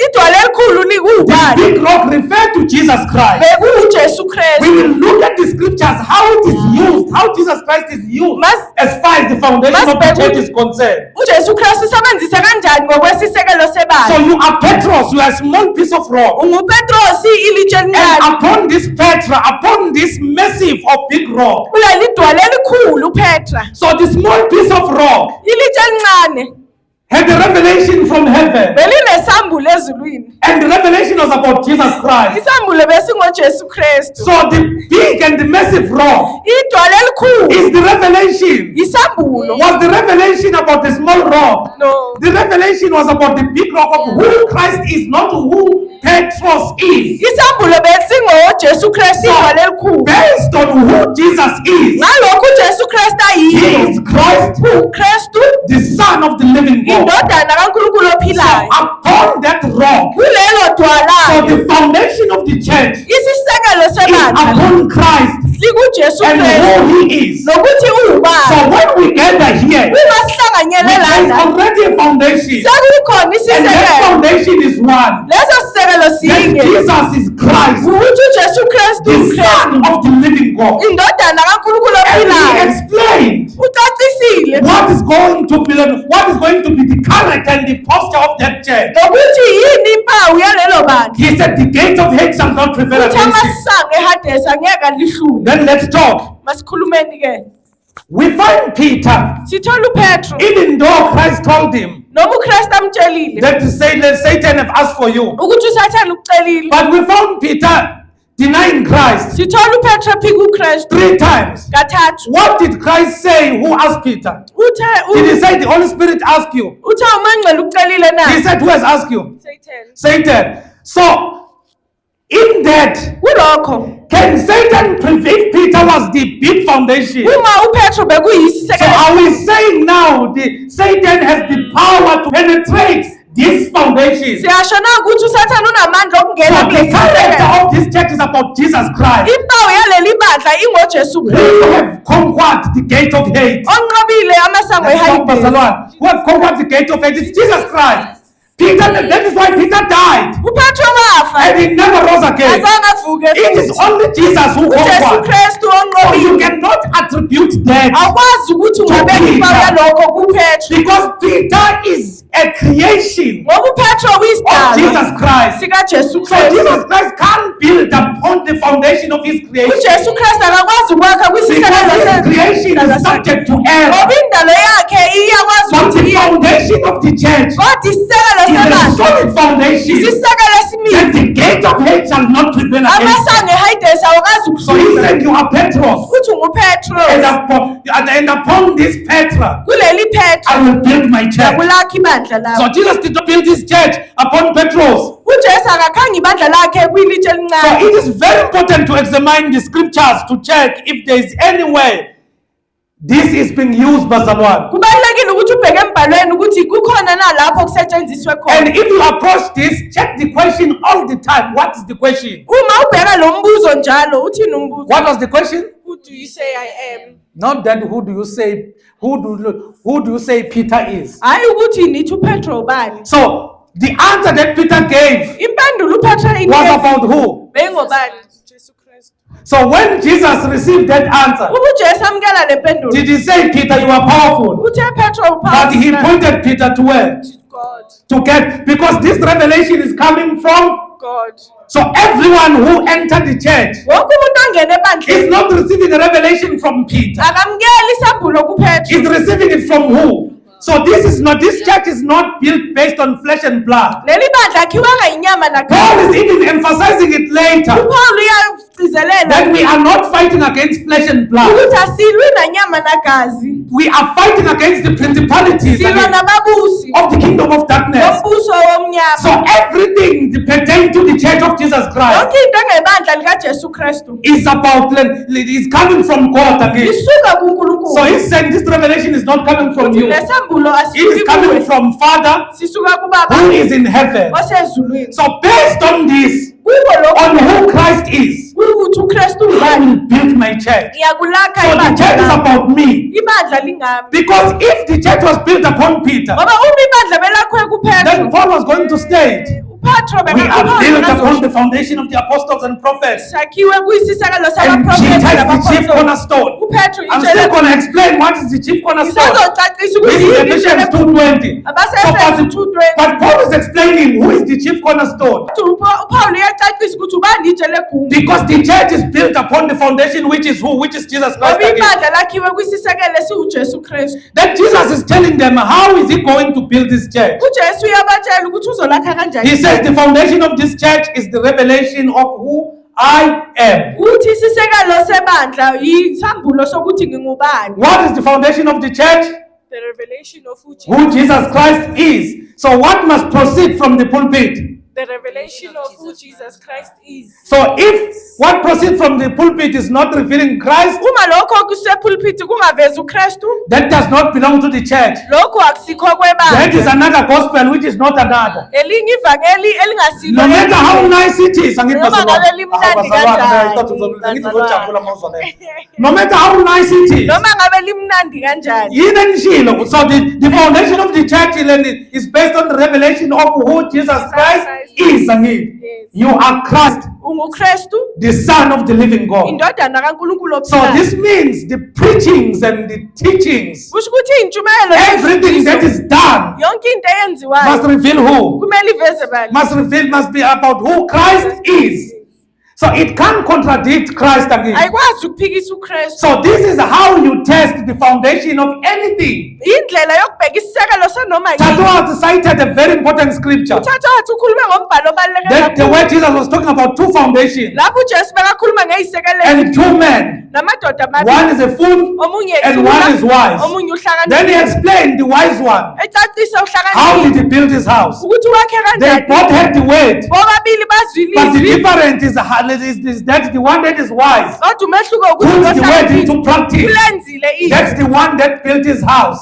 Idwala elikhulu The kuwubani? big rock referred to Jesus Christ. BekuJesu We Kristu. will look at the scriptures, how it is used, how Jesus Christ is used Mas- as far as the foundation of the church is concerned. uJesu Kristu usebenzisa kanjani ngokwesisekelo So sebandla? you are Petros, you are a small piece of rock. UnguPetrosi ilitshe And elincane. upon this Petra, upon this massive or big rock, Kuleli dwala elikhulu Petra. so the small piece of rock Ilitshe elincane had a revelation from heaven. belinesambulo ezulwini. And the revelation was about Jesus Christ. Isambulo besingoJesu Kristu. So the big and the massive rock Idwala elikhulu is the revelation. isambulo. Was the revelation about the small rock? No. The revelation was about the big rock of who Christ is, not who Petros is. Isambulo besingoJesu Kristu idwala elikhulu. Based on who Jesus is. Ngalokhu uJesu Kristu He ayilo. is Christ, uKristu the Son of the living God. indodana kaNkulunkulu So ophilayo. upon that rock, Kulelo so dwala the foundation of the church isisekelo is sebandla upon Christ likuJesu and Kristu who He is. nokuthi So uwubani. when we gather here, Uma sihlanganyele there is lana already a foundation, sekukhona and that isisekelo. foundation is one. Leso sisekelo That sinye Jesus is Christ, ukuthi uJesu Kristu the uKristu Son of the living God. indodana kaNkulunkulu And He ophilayo. explained Ucacisile what is going to be the character and the posture of that church. nokuthi yini impawu yalelo bandla. He said, the gate of hate shall not prevail Uthi against it. amasango eHadesi angeke alihlule. Then let's talk. Masikhulumeni ke. We find Peter, Sithola uPetro even though Christ told him noma uKristu amtshelile that Satan have asked for you. ukuthi uSathane ukucelile. But we found Peter denying Christ Sithola uPetro phika uKristu 3 times. kathathu. What did Christ say? Who asked Peter? Uthe Did he say the Holy Spirit asked you? uthe umangcele ukucelile na. He said, who has asked you? Satan. Satan. So, in that, Kulokho can Satan prevail? Peter was the big foundation. uma uPetro So bekuyisisekelo. are we saying now Satan has the power to penetrate this foundation? Siyasho na ukuthi uSathane unamandla So okungena the kulesi character sisekelo. of this church is about Jesus Christ. Impawu yaleli bandla ingoJesu Who Kristu. have conquered the gate of hate. Onqobile amasango Let's talk, eHadesi. Barcelona. Who have conquered the gate of hate. It's Jesus Christ. Peter, that is why Peter died. uPetro wafa. And he never rose again. Azange avuke It is futhi. only Jesus who uJesu conquered. Kristu So you onqobile. cannot attribute that Awukwazi ukuthi ungabeka impawu Peter. yalokho kuPetro. because Peter is a creation Ngoba uPetro of uyisidalwa Jesus Christ. sikaJesu So Kristu. Jesus Christ can't build upon the foundation of his creation. uJesu Kristu akakwazi ukwakha Because kwisisekelo his creation is subject to error. ngoba indalo yakhe iyakwazi But ukuthi the iye foundation of the church kodwa isisekelo is a sebandla solid foundation. isisekelo esimile. That the gate of hate shall not prevail against it. Amasango eHadesi awukazi So he ukuhlula. said, you are Petros. Uthi nguPetro. And upon this Petra, Kuleli Petro I will build my church. yakulakha ibandla So lakho. Jesus did not build his church upon Petros. uJesu akakhanga ibandla lakhe kwilitshe So elincane. it is very important to examine the scriptures to check if there is any way this is being used by someone. Kubalulekile ukuthi ubheke embhalweni ukuthi kukhona na lapho kusetshenziswe And khona. if you approach this, check the question all the time. What is the question? Uma ubheka lo mbuzo njalo uthini umbuzo? What was the question? Who do you say I am? Not that who do you say Peter is? Hayi ukuthi nithi uPetro ubani. So the answer that Peter gave Impendulo uPetro was inikeze about who? bengobani? Jesu Kristu. So when Jesus received that answer, Uma uJesu amkela le mpendulo did he say, Peter, you are powerful? uthe Petro But he uphawu pointed Peter to where? God. To get, because this revelation is coming from. God. So everyone who entered the church Wonke umuntu angena is ebandleni not receiving a revelation from Peter. akamkela isambulo kuPetro. Is receiving it from who? So this church is not built based on flesh and blood. Leli bandla akhiwanga inyama Paul nagazi. is even emphasizing it later uPaul uyagcizelela that we are not fighting against flesh and blood. ukuthi asilwi nanyama nagazi. We are fighting against the principalities Silwa nababusi of the kingdom of darkness. bombuso womnyama. So everything pertaining to the church of Jesus Christ Yonke into engebandla likaJesu Kristu is is coming from God again. isuka kuNkulunkulu. So he's saying this revelation is not coming from you. It Lesambulo is coming asisuki from Father sisuka kubaba who is in heaven. osezulwini. So based on this, Kuko lokho on who Christ is, ukuthi ukuthi uKristu I ngubani, will build my church. ngiyakulakha So the ibandla church is lami. about me. Ibandla lingami. Because if the church was built upon Peter, Ngoba uma ibandla belakhwe then kuPetro, Paul was going to state, uPetro we are built bengakho upon the foundation of the apostles and prophets. sakhiwe kuyisisekelo And sabaprofethi Peter is the chief nabaphostoli. cornerstone. uPetro I'm still going to explain what is the chief cornerstone. isazocacisa Which ukuthi is yini Ephesians intela- 2:20. Abase-Efesu 2:20. But Paul is explaining who is the chief cornerstone. uPaul uyacacisa ukuthi ubani itshe leguma. Because the church is built upon the foundation, which is who? Which is Jesus Christ. Ngoba again. ibandla lakhiwe kwisisekelo esiuJesu Kristu. Then Jesus is telling them how is he going to build this church. uJesu uyabatshela ukuthi uzolakha kanjani. He says the foundation of this church is the revelation of who I am. uthi isisekelo sebandla yisambulo sokuthi ngingubani. What is the foundation of the church? The revelation of Who Jesus Christ is. So what must proceed from the pulpit? The revelation of who Jesus Christ is. So if what proceeds from the pulpit is not revealing Christ, Uma lokho kusepulpit kungavezi uKristu, that does not belong to the church. lokho akusikho That is kwebandla. another gospel which is not another. Elinye ivangeli elingasilo. No matter how nice it is, Noma ngabe limnandi kanjani. no matter how nice it is, Noma ngabe limnandi kanjani. yini nishilo. So the foundation of the church is based on the revelation of who Jesus Christ is. Yes. You are Christ, UnguKristu, the Son of the living God. indodana kaNkulunkulu So ophilayo. this means the preachings and the teachings, Kusho ukuthi intshumayelo everything that is done yonke into must eyenziwayo reveal who? kumele iveze bani. Must be about who Christ is. So it can't contradict Christ again. Ayikwazi ukuphikisa uKristu. So this is how you test the foundation of anything. Indlela yokubheka isisekelo sanoma yini. Tato cited a very important scripture. Uthatha wathi ukhulume ngombhalo obaluleke That the kakhulu. way Jesus was talking about two foundations Lapho uJesu bekakhuluma ngeyisekelo and two men. namadoda One amabili. is a fool Omunye and ithula, one is wise. omunye Then he uhlakaniphile. explained the wise one. Ecacisa How did uhlakaniphile. he build his house? Ukuthi wakhe They kanjani. both had the word. Bobabili bazwile But the izwi. difference is that the one that is wise Kodwa umehluko ukuthi puts the word uhlakaniphile into practice. ulenzile izwi. That's the one that built his house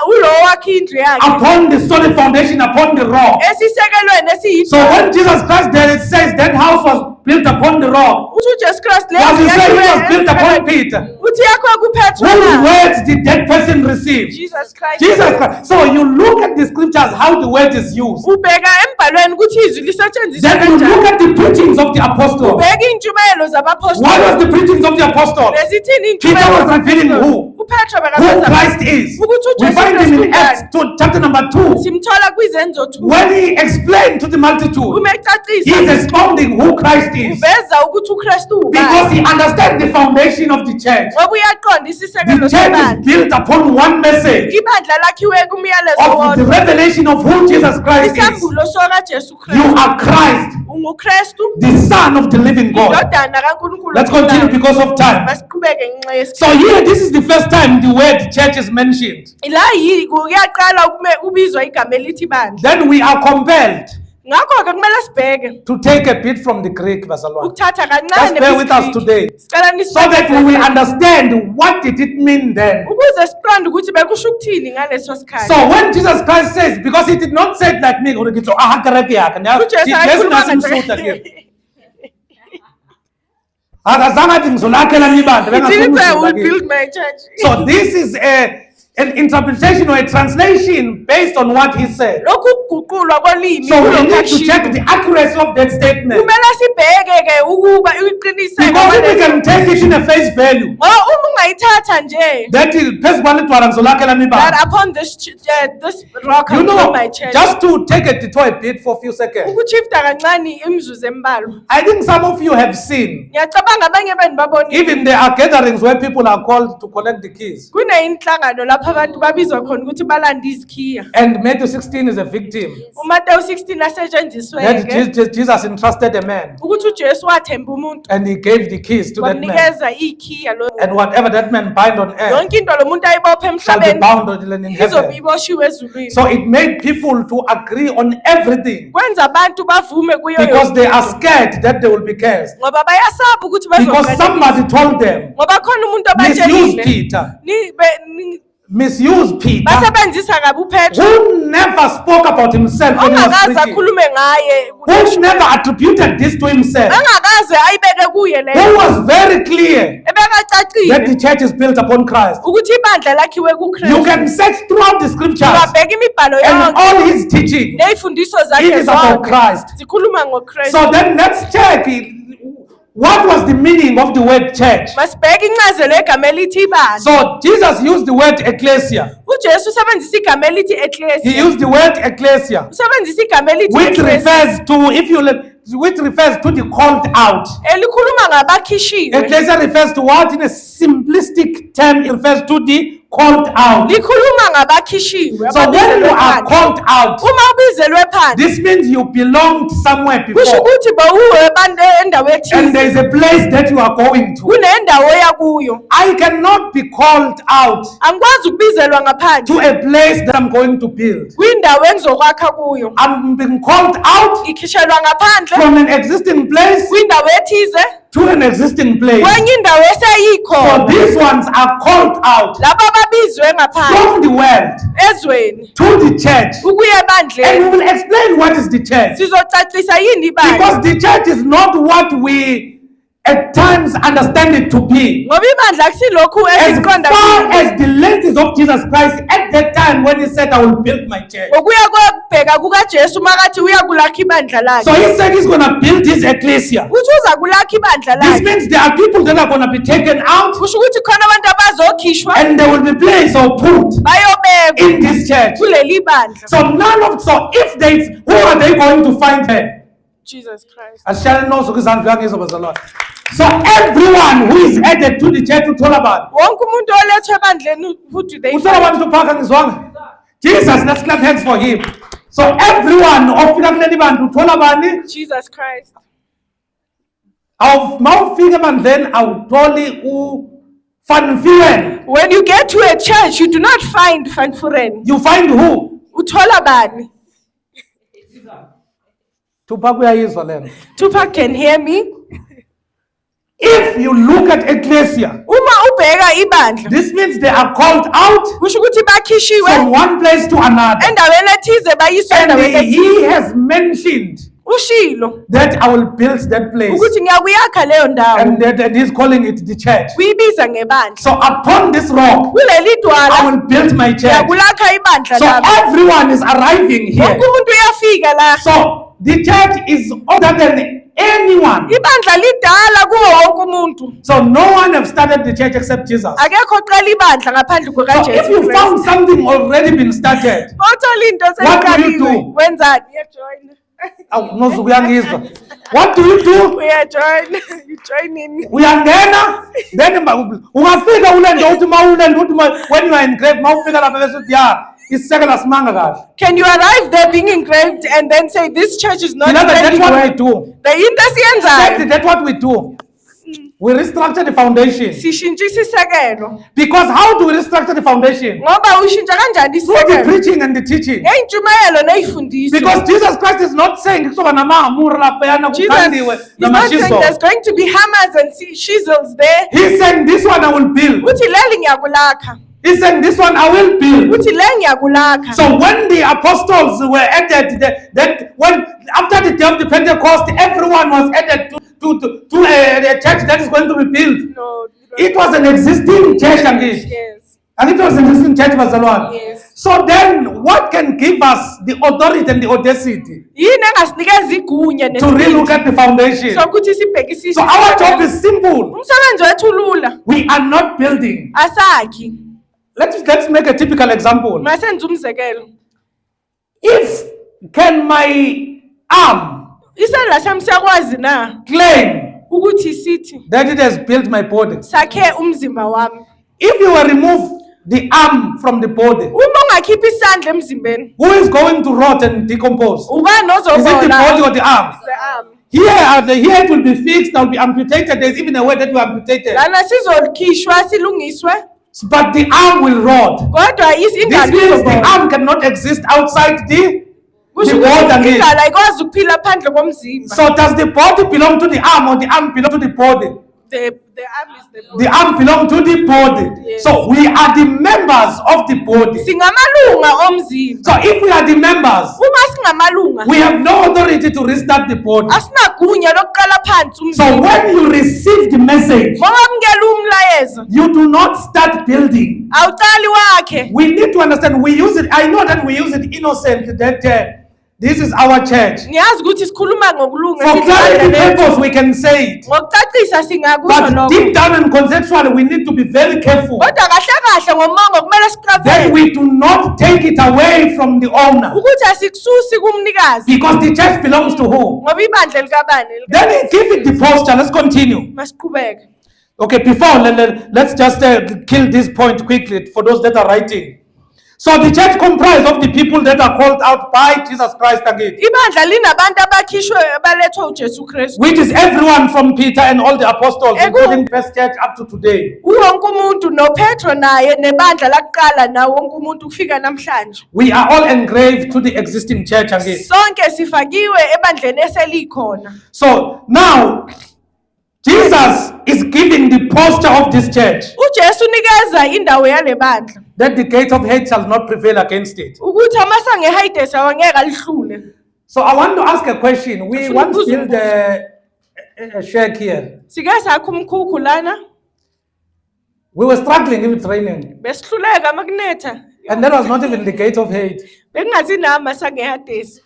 Ulo wakhe indlu yakhe. upon the solid foundation, upon the rock. Esisekelweni So when Jesus Christ there, it says that house was built upon the rock. uthi uJesu Kristu Does he say it was built upon Peter? uthi yakho kuPetro Whose na words did that person receive? Jesus Christ. Jesus Christ. So you look at the scriptures, how the word is used. Ubheka embhalweni ukuthi izwi lisetshenziswa Then you kanjani. look at the preachings of the apostles. Ubheka intshumayelo What was zabapostoli. the preachings of the apostles? Bezithini Peter intshumayelo was revealing who? uPetro Who bekaveza Christ is. ukuthi We uJesu find him in Kristu Acts ngubani. chapter number 2. Simthola kwizenzo 2. When he explained to the multitude, Uma he ecacisa is expounding who Christ is. uveza ukuthi uKristu Because ubani. he understands the foundation of the church. Ngoba uyaqonda isisekelo The church is sebandla. built upon one message Ibandla lakhiwe kumyalezo of the wodwa. revelation of who Jesus Christ is. Isambulo sokaJesu You Kristu. are Christ, UnguKristu, the Son of the living God. indodana kaNkulunkulu. Let's continue ophilayo. because of time. Masiqhubeke ngenxa yesikhathi. So here, this is the first time the word church is mentioned. La kuyaqala ubizwa igama elithi bandla. Then we are compelled Ngakho ke kumele sibheke to take a bit from the Greek, bazalwane, ukuthatha Just kancane bear with us kwisiGriki. today. Sicela so that we will understand what did it mean then. ukuze siqonde ukuthi bekusho ukuthini ngaleso sikhathi. So when Jesus Christ says, because he did not say it like me, uJesu akakhuluma ngaleso- He didn't say I will build my church. So this is an interpretation or a translation based on what he said. Lokhu kuguqulwa kolimi So we need to kulokashiwo. check the accuracy of that statement. Kumele sibheke ke ukuba iqiniseko Because if we kwaleso- can take it in a face value, Ngoba uma ungayithatha nje that is phezu kwalidwala ngizolakhela that imibandela. upon this this rock I You will build know, my church. just to take a detour a bit for a few seconds. Ukushifta kancane imizuzu embalwa. I think some of you have seen, Ngiyacabanga abanye benu babonile. even there are gatherings where people are called to collect the keys. Kuneyinhlangano lapho abantu babizwa khona ukuthi balanda izikhiya. And Matthew 16 is a victim. uMateyu 16 asetshenziswe That ke Jesus entrusted a man ukuthi uJesu wathemba umuntu and he gave the keys to that man. wamnikeza ikhiya lo. And whatever that man bind on earth Yonke into lo muntu ayibopha shall be emhlabeni bound in izobe heaven. iboshiwe ezulwini. So it made people to agree on everything Kwenza abantu bavume kuyo because yonke they are into. scared that they will be cursed. Ngoba bayasaba ukuthi Because bazoqala. somebody told them, Ngoba khona umuntu misuse abatshelile. Peter, Ni- be- ni- misuse Peter, basebenzisa kabi uPetro. who never spoke about himself when he was Ongakaze preaching, akhulume ngaye. who never attributed this to himself. Angakaze ayibeke kuye le who was very clear that ebekacacile the church is built upon Christ. ukuthi ibandla lakhiwe You kuKristu. can search throughout the scriptures Ungabheka imibhalo and yonke all his teaching. neyifundiso It zakhe is about zonke Christ. zikhuluma ngoKristu. So then let's check what was the meaning of the word church. Masibheke incazelo yegama elithi ibandla. So Jesus used the word ecclesia. uJesu usebenzisa igama elithi He ecclesia. used the word ecclesia, Usebenzisa igama elithi which ecclesia refers to, which refers to the called out. elikhuluma ngabakhishiwe. Ecclesia refers to what? In a simplistic term, it refers to the called out. Likhuluma ngabakhishiwe. So when you ababizelwe are phandle. called out, Uma ubizelwe phandle this means you belonged somewhere kusho before, ukuthi bowuwe endawo and ethize there is a place that you are going to. kunendawo oya kuyo. I cannot be called out Angikwazi ukubizelwa to ngaphandle a place that I'm going to build. kwindawo engizokwakha kuyo. I'm being called out Ngikhishelwa ngaphandle from an existing place kwindawo ethize to an existing place. kwenye indawo So eseyikhona. these ones are called out Laba ababizwe ngaphandle from the world ezweni to the church. ukuya And we ebandleni. will explain what is the church. Sizocacisa yini ibandla Because the church is not what we at times understand it to be. ngoba ibandla akusilokhu As esiqonda far kulo. as the lenses of Jesus Christ at that time when he said, I will build my church. Ngokuya kokubheka kukaJesu makathi uyakulakha ibandla So lakhe. he said he's going to build his ecclesia. Uthi uza kulakha ibandla This lakhe. means there are people that are going to be taken out Kusho ukuthi khona abantu abazokhishwa and they will be placed or put bayobekwa in this church. kuleli bandla. So so if they, who are they going to find there? Jesus Christ. Ashali knows who is Lord. So everyone who is added to the church to Tolaban. Wonke umuntu olethwe ebandleni who do they find? Utolaban to Park and Zwang. Jesus, let's clap hands for him. So everyone of Filabaniban to Tolabani, Jesus Christ. of Mount Figaman, then I'll totally Fan Firen. When you get to a church, you do not find fanfuren. You find who? Uthola bani? Tupac Israel. Tupac can hear me. If you look at ecclesia, Uma ubheka ibandla, this means they are called out kusho ukuthi bakhishiwe from one place to another. endaweni ethize bayiswe And endaweni ethize. he has mentioned Ushilo that I will build that place. ukuthi ngiyakuyakha leyo ndawo. And that he's calling it the church. Kuyibiza ngebandla. So upon this rock, Kuleli I dwala will build my church. ngiyakulakha ibandla So lami. everyone is arriving here. Wonke umuntu uyafika la. So the church is older than anyone. Ibandla lidala kuwo wonke umuntu. So no one have started the church except Jesus. Akekho oqala ibandla ngaphandle So if kukaJesu you Kristu. found something already been started, Othola into What do you seyiqaliwe. do? Wenzani? Uyajoin. what do you do? Uyajoin. You join in. Uyangena, then ungafika ulende uthi mawulende uthi when you are engraved mawufika lapha bese uthi ya isekela simanga kahle. Can you arrive there being engraved and then say this church is not Beloved, that's standing what we well? do. The into siyenzayo. That's what we do. We restructure the foundation. Sishintshisa isekelo. Because how do we restructure the foundation? Ngoba ushintsha kanjani Through the isekelo? preaching and the teaching. Ngeyintshumayelo neyifundiso. Because Jesus Christ is not saying kuzoba namahamura laphayana Jesus kukhandiwe is not saying namashiso. there's going to be hammers and chisels there. He's saying this one I will build. Uthi leli ngiyakulakha. He's saying this one I will build. Uthi le ngiyakulakha. So when the apostles were added, that when after the day of the Pentecost, everyone was added to a church that is going to be built. No. It was an existing church, Yes. and it was an existing church, Bazalwan. Yes. So then, what can give us the authority and the audacity Yini engasinikeza igunya to relook at the foundation? sokuthi sibhekisise. So our job is simple. Umsebenzi wethu ulula. We are not building. Asakhi. Let's make a typical example. Masenze umzekelo. If can my arm Isandla sami siyakwazi na claim ukuthi sithi that it has built my body? sakhe umzimba wami. If you will remove the arm from the body, Uma ungakhipha isandla emzimbeni, who is going to rot and decompose? ubani Is it the body ozobola? or the arm? The arm. Here it will be fixed, it will be amputated. There's even a way that you amputated. Lana sizolikhishwa silungiswe But the arm will rot. kodwa This ingalo means the izobola. arm cannot exist outside the Kusho body ukuthi again. ingalo ayikwazi ukuphila phandle komzimba. So does the body belong to the arm or the arm belong to the body? the arm is the body. The arm belongs to the body. Yes. So we are the members of the body. Singamalunga omzimba. So if we are the members, Uma singamalunga, we have no authority to restart the body. asinagunya lokuqala phansi So umzimba. when you receive the message, Mawamukela umlayezo, you do not start building. awuqali wakhe. We need to understand, we use it, I know that we use it innocent, that this is our church. Ngiyazi ukuthi sikhuluma ngokulunga For sithi clarity ibandla lethu. purpose, we can say it. Ngokucacisa singakusho But lokho. deep down and conceptually, we need to be very careful Kodwa kahle kahle ngomongo kumele that siqaphele we do not take it away from the owner. ukuthi asikususi kumnikazi Because the church belongs to who? ngoba ibandla likabani. Then give it the posture. Let's continue. Masiqhubeke. Okay, before, let's just kill this point quickly for those that are writing. So the church comprised of the people that are called out by Jesus Christ again, Ibandla linabantu abakhishwe balethwa uJesu Kristu. which is everyone from Peter and all the apostles, Egu- including first church up to today. Wonke umuntu noPetro naye nebandla lakuqala na wonke umuntu kufika namhlanje. We are all engraved to the existing church again. Sonke sifakiwe ebandleni eselikhona. So now, Jesus is giving the posture of this church uJesu unikeza indawo yale bandla that the gate of hate shall not prevail against it. ukuthi amasango eHades awangeke alihlule. So I want to ask a question. We Ufuna want to ukubuza build a shack here. Sike sakho umkhukhu lana We were struggling if it's raining. besihluleka makunetha. And that was not even the gate of hate. Bekungathi nama sango eHades.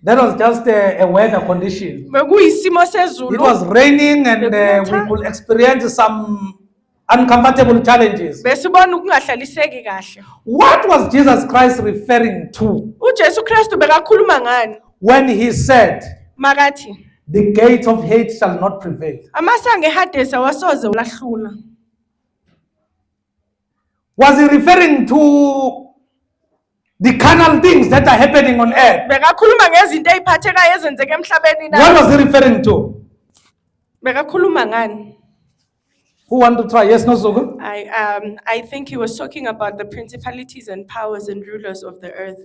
That was just a weather condition. Bekuyisimo It sezulu. was raining and we could experience some uncomfortable challenges. Besibona ukungahlaliseki kahle. What was Jesus Christ referring to uJesu Kristu bekakhuluma ngani? when he said, Makathi the gate of hate shall not prevail? amasango eHades awasoze ulahlula. Was he referring to the carnal things that are happening on earth? Bekakhuluma ngezinto eziphathekayo ezenzeka emhlabeni What na. was he referring to? Bekakhuluma ngani? Who want to try? Yes, no, Zugu? I think he was talking about the principalities and powers and rulers of the earth.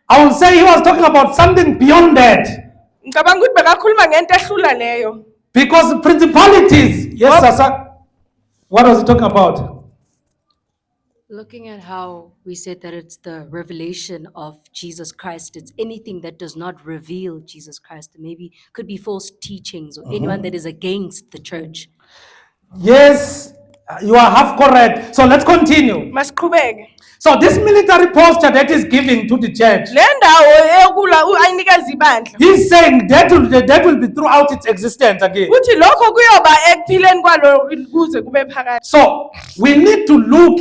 I will say he was talking about something beyond that. Ngicabanga ukuthi bekakhuluma ngento ehlula leyo. Because principalities, yes, Oh. Sasa. What was he talking about? Looking at how we said that it's the revelation of Jesus Christ, it's anything that does not reveal Jesus Christ. Maybe could be false teachings or anyone that is against the church. Yes, you are half correct. So let's continue. Masiqhubeke. So this military posture that is given to the church, Le ndawo eyokula ayinikeza ibandla. he's saying that will be throughout its existence again. Uthi lokho kuyoba ekuphileni kwalo kuze kube phakathi. So we need to look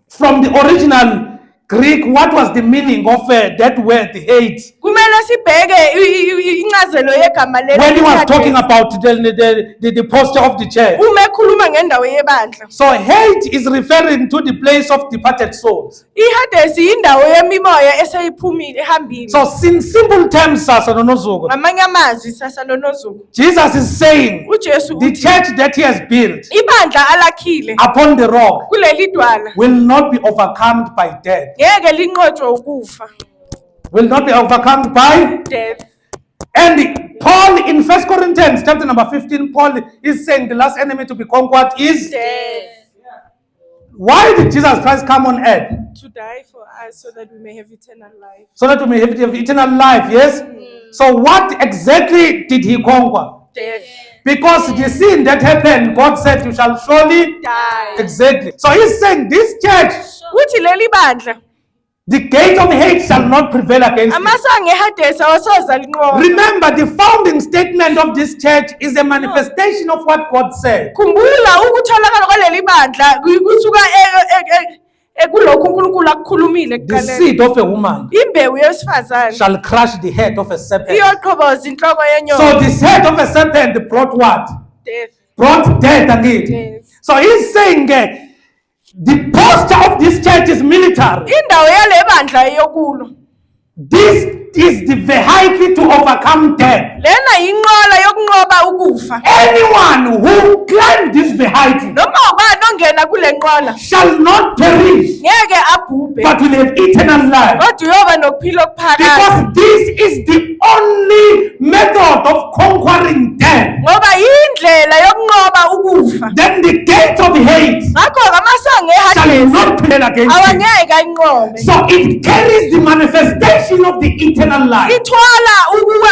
from the original Greek, what was the meaning of that word hate? Kumele sibheke incazelo yegama leli. When he was talking about the posture of the church. uma ekhuluma ngendawo yebandla. So hate is referring to the place of departed souls. iHades indawo yemimoya eseyiphumile ehambile. So in simple terms, Sasa Nonozugu, Ngamanye amazwi sasa nonozuku. Jesus is saying uJesu the uthi church that he has built ibandla alakhile upon the rock kuleli dwala will not be overcome by death. ngeke linqotshwe ukufa. Will not be overcome by. Death. And Paul in 1 Corinthians chapter number 15, Paul is saying the last enemy to be conquered is. Death. Why did Jesus Christ come on earth? To die for us so that we may have eternal life. So that we may have eternal life, yes? So what exactly did he conquer? Death. Because the sin that happened, God said, you shall surely Die. exactly. So he's saying this church, Uthi leli bandla the gate of hate shall not prevail against it. amasango eHades awasoza linqoba. Remember, the founding statement of this church is a manifestation of what God said. Khumbula ukutholakala kwaleli bandla kusuka kulokhu uNkulunkulu akukhulumile The ekuqaleni. seed of a woman Imbewu yesifazane shall crush the head of a serpent. iyoqhoboza inhloko yenyoka. So this head of a serpent brought what? Death. Brought death again. Yes. So he's saying the posture of this church is military. Indawo yale bandla eyokulo. This is the vehicle to overcome death. Lena inqola yokunqoba ukufa. Anyone who climbs this vehicle Noma ubani ongena kule nqola shall not perish, ngeke abhubhe. but will have eternal life. Kodwa uyoba nokuphila okuphakathi. Because this is the only method of conquering death. Ngoba yini indlela yokunqoba ukufa. then the gate of hate Ngakho amasango shall eHadesi not prevail against it. awangeke ayinqobe. So it carries the manifestation of the eternal life. Ithwala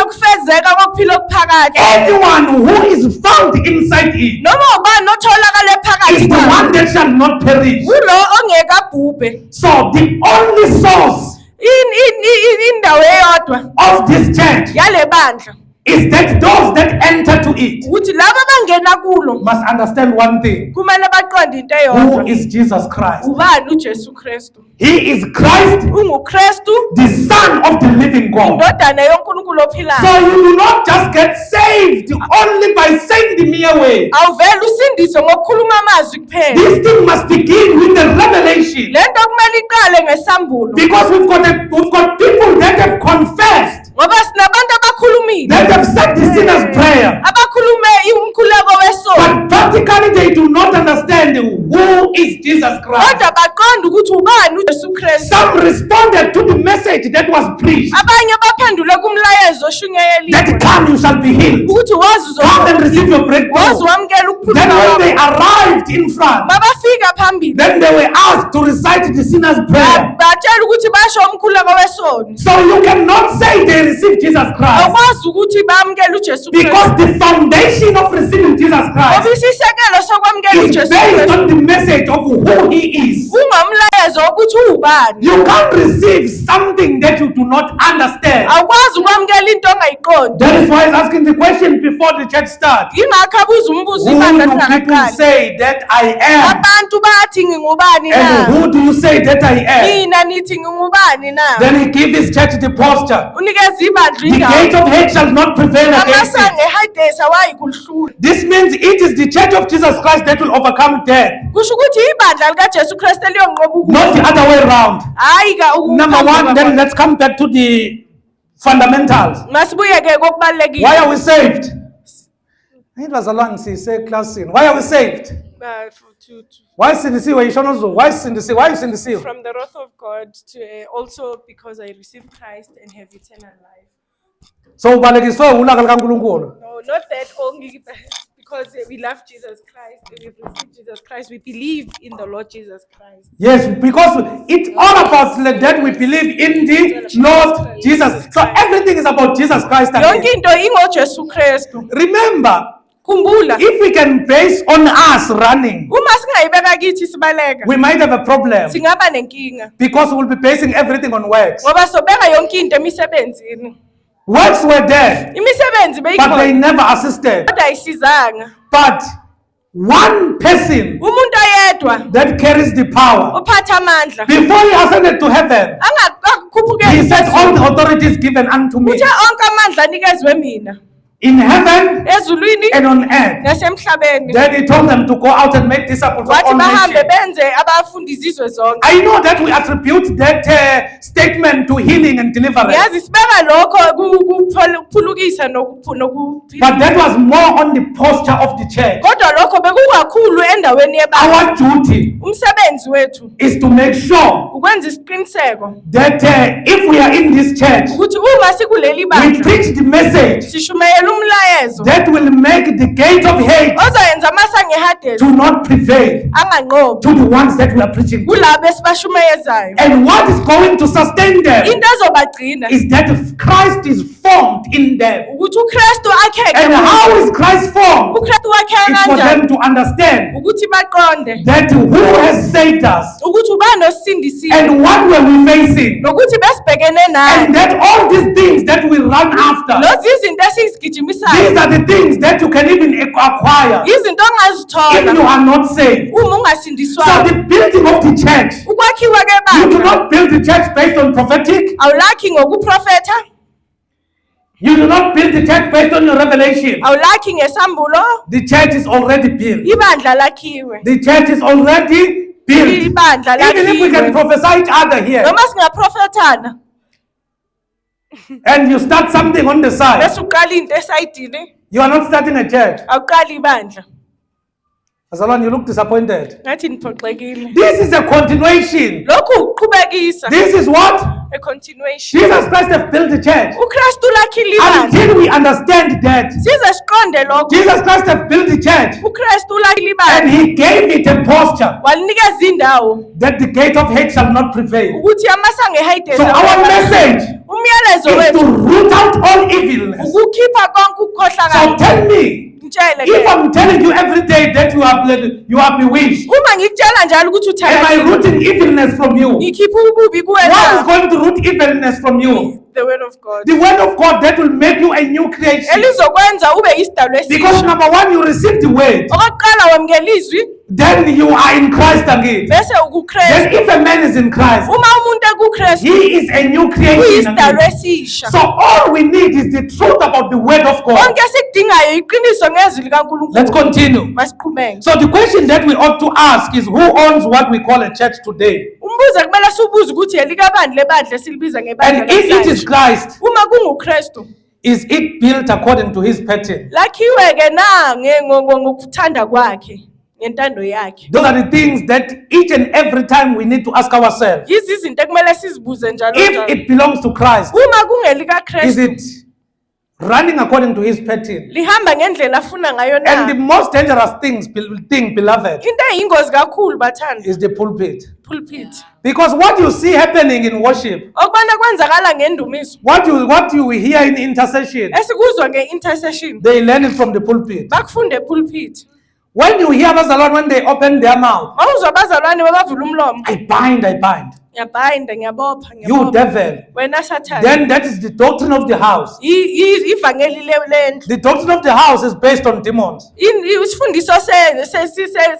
ukufezeka kokuphila okuphakathi. Anyone who is found inside it Noma ubani otholakala is phakathi the one kwayo. that shall not perish. Ulo ongeke abhubhe. So the only source Indawo eyodwa of this church yale bandla is that those that enter to it ukuthi laba abangena kulo must understand one thing. kumele baqonde into Who eyodwa. is Jesus Christ? Ubani uJesu Kristu? He is Christ, UnguKristu, the Son of the living God. indodana yoNkulunkulu So ophilayo. you do not just get saved only by saying the mere way. Awuvela usindiswe ngokukhuluma amazwi kuphela. This thing must begin with the revelation. Lento kumele iqale ngesambulo. Because we've got people that have confessed, Ngoba sinabantu abakhulumile. that have said the sinner's prayer, Abakhulume umkhuleko wesono. but practically they do not understand who is Jesus Christ. Kodwa baqonda ukuthi ubani uJesu Kristu. Some responded to the message that was preached, Abanye baphendule kumlayezo oshunyayeliwe. that come you shall be healed. Ukuthi wazi Come and receive your wazi breakthrough. wamkela Then ukuphulwa when they kwakho. arrived in front, Mabafika phambili. then they were asked to recite the sinner's prayer. Batshela ukuthi basho umkhuleko wesono. So you cannot say they received Jesus Christ, Awukwazi ukuthi bamkele uJesu because Kristu. the foundation of receiving Jesus Ngoba Christ isisekelo sokwamkela is uJesu based Kristu on the message of who he is. ungomlayezo wokuthi ubani. You can't receive something that you do not understand. Awukwazi ukwamkela into ongayiqondi. That is why he's asking the question before the church starts. Ingakho abuza umbuzo Who ibandla do people lingaqali. say that I am? Abantu bathi ngingubani And na? who do you say that I am? Mina nithi ngingubani na? Then he gives his church the posture. Unikeza ibandla The gate indawo. of hate shall not prevail against it. Amasango eHadesi awayi kulihlula. This means it is the church of Jesus Christ that will overcome death, Kusho ukuthi ibandla likaJesu Kristu eliyonqoba ukufa. not the other way around. Hayi ka Number one, then let's come back to the fundamentals. Masibuyeke kokubalekile. Why are we saved? It was a long class scene. Why are we saved? Why sindisiwe? Why sindisiwe? Why sindisiwe? From the wrath of God to also because I received Christ and have eternal life. So ubalekiswe ulaka likaNkulunkulu. No, not that only, but because we love Jesus Christ and we've received Jesus Christ. We believe in the Lord Jesus Christ. Yes, because it's all about that we believe in the Lord Jesus. So everything is about Jesus Christ. Yonke Again. into ingoJesu Kristu. Remember, Khumbula, if we can base on us running, uma singayibeka kithi sibaleka, we might have a problem singaba nenkinga. because we'll be basing everything on works. Ngoba sobeka yonke into emisebenzini. Works were there, Imisebenzi but they beyikhona, never assisted. kodwa ayisizanga. But one person Umuntu oyedwa that carries the power, ophatha amandla, before he ascended to heaven, angakhuphukeli he said, all phezulu. the authority is given unto me Uthe onke amandla anikezwe mina in heaven ezulwini and on earth. nasemhlabeni. Then he told them to go out and make disciples of Wathi all bahambe nations. benze abafundi izizwe zonke. I know that we attribute that statement to healing and deliverance, Yazi sibeka lokho ukuphulukisa but that was more on the posture of the church. kodwa lokho bekukakhulu endaweni yebandla. Our duty Umsebenzi wethu is to make sure ukwenza isiqiniseko that if we are in this church, ukuthi uma sikuleli we bandla preach the message sishumayela umlayezo that will make the gate of hate ozoyenza amasango to eHadesi not prevail anganqobi to the ones that we are preaching to. kulabo esibashumayezayo. And what is going to sustain them Into ezobagcina is that Christ is formed in them. ukuthi uKristu akheke And kubo. how is Christ formed? uKristu wakheka It's for them kanjani to understand ukuthi baqonde that who has saved us ukuthi ubani osindisile and what were we facing, nokuthi besibhekene and naye. that all these things that we run after, Lozi izinto these esizigijimisayo are the things that you can even acquire izinto if you ongazithola are not saved. uma So ungasindiswanga. the building of the church, Ukwakhiwa you do kwebandla not build the church based on prophetic. awulakhi ngokuprofetha, You do not build the church based on your revelation. awulakhi ngesambulo. The church is already built. Ibandla lakhiwe, The church is already built. ibandla Even if we can lakhiwe. prophesy each other here, Noma singaprofethana and you start something on the side, bese uqala into esayidini, you are not starting a church. awuqali ibandla. Azalwane, you look disappointed. Ngathi niphoxekile. This is a continuation. Lokhu ukuqhubekisa. This is what? a continuation. Jesus Christ has built the church. uKristu lakhile ibandla Until we understand that size siqonde lokho Jesus Christ has built the church uKristu lakhile and ibandla he gave it a posture walinikeza indawo that the gate of hate shall not prevail. ukuthi amasango ehayidesa So our message umyalezo is to wethu root out all evilness. ukukhipha konke So ukukhohlakala tell me, ngitshele if ke I'm telling you every day that you are bewitched, uma ngikutshela njalo ukuthi am I uthakathile rooting evilness from you? ngikhipha ububi What is kuwena going to root evilness from you? the word of God The word of God that will make you a new creation. elizokwenza ube isidalwa Because esisha number one, you receive the word, okokuqala wamukela izwi then you are in Christ again. bese Then ukukristu if a man is in Christ, uma umuntu ekukristu he is a new creation. uyisidalwa again. esisha So all we need is the truth about the word of God. konke esikudingayo iqiniso ngezwi Let's likaNkulunkulu continue. masiqhubeke So the question that we ought to ask is, who owns what we call a church today? umbuzo kumele siwubuze ukuthi elikabandla lebandla esilibiza ngebandla And if it is namhlanje. Christ, Uma kunguKristu is it built according to his pattern? lakhiwe ke na ngokuthanda kwakhe ngentando yakhe Those are the things that each and every time we need to ask ourselves. yizi izinto ekumele sizibuze njalo If njalo. it belongs to Christ, Uma is kungelikaKristu it running according to his pattern? lihamba ngendlela afuna ngayo And the na most dangerous thing, beloved, into eyingozi kakhulu bathanda is the pulpit. pulpit Because what you see happening in worship, okubona kwenzakala ngendumiso what you hear in intercession, esikuzwa nge-intercession they learn it from the pulpit. bakufunde pulpit When you hear abazalwane when they open their mouth, mawuzwa abazalwane babavula umlomo I bind. ngiyabhayinda ngiyabopha You ngiyabopha devil. wena sathane Then that is the doctrine of the house. ivangeli lendlu The doctrine of the house is based on demons. isifundiso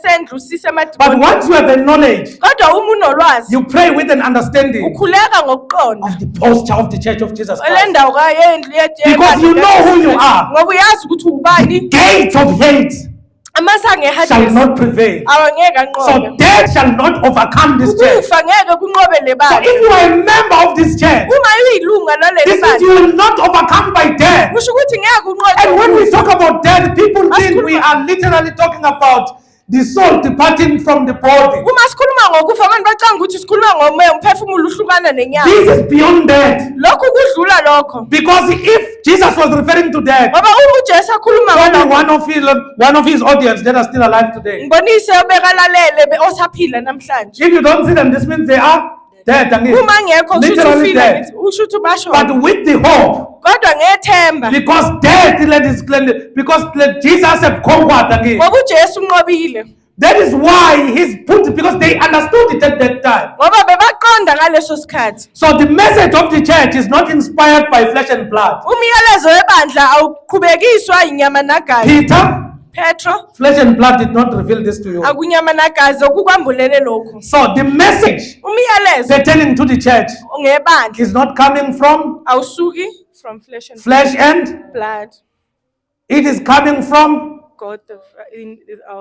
sendlu But sisemadimoni once you have a knowledge, kodwa uma unolwazi you pray with an understanding ukhuleka ngokuqonda of the posture of the church of Jesus le Christ. ndawo kayendlu Because you know who you are. ngoba uyazi ukuthi ubani Gates of hate amasango shall ehadesi not prevail. awangeke So anqobe death shall not overcome this church. ukufa ngeke kunqobe le So bandla if you are a member of this church, uma uyilunga laleli this means bandla you will not overcome by death. kusho ukuthi ngeke And when we unqobe talk about death, people think Asikhuluma- we are literally talking about the soul departing from the body. uma sikhuluma ngokufa abantu bacanga ukuthi sikhuluma ngomoya umphefumulo uhlukana nenyama This is beyond that. lokhu kudlula lokho Because if Jesus was referring to death, ngoba uma ujesu akhuluma only ngalokho one of his audience that are still alive today. ngibonise obekalalele osaphila namhlanje If you don't see them, this means they are dead. I mean, uma ngekho kusho ukuthi literally ufile dead. ngithi usho ukuthi basho But with the hope, kodwa ngethemba because death, because Jesus had conquered again. ngoba ujesu unqobile That is why he's put, because they understood it at that time. ngoba bebaqonda ngaleso sikhathi So the message of the church is not inspired by flesh and blood. umyalezo webandla awuqhubekiswa inyama nagazi Peter, petro flesh and blood did not reveal this to you. akunyama nagazi okukwambulele lokhu So the message umyalezo pertaining to the church ngebandla is not coming from awusuki from flesh and flesh and blood it is coming from, God of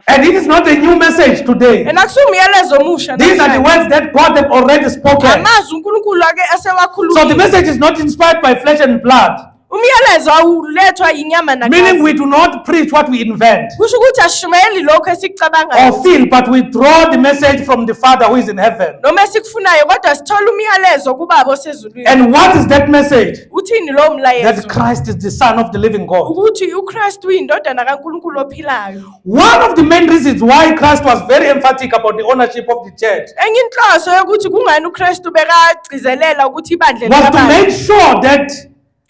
and it is not a new message today. and akusumyalezo omusha These are the namhlanje. words that God have already spoken. amazwi uNkulunkulu ake So the asewakhulumile message is not inspired by flesh and blood, umyalezo awulethwa inyama meaning nagazi we do not preach what we invent kusho ukuthi asishumayeli lokho esikucabangayo or feel, but we draw the message from the Father who is in heaven. noma esikufunayo kodwa sithola umyalezo kubaba osezulwini And what is that message? uthini lowo That mlayezo Christ is the Son of the living God. ukuthi uKristu uyindodana kaNkulunkulu ophilayo One of the main reasons why Christ was very emphatic about the ownership of the church enye inhloso yokuthi kungani uKristu bekagcizelela ukuthi ibandla was to likaBaba make sure that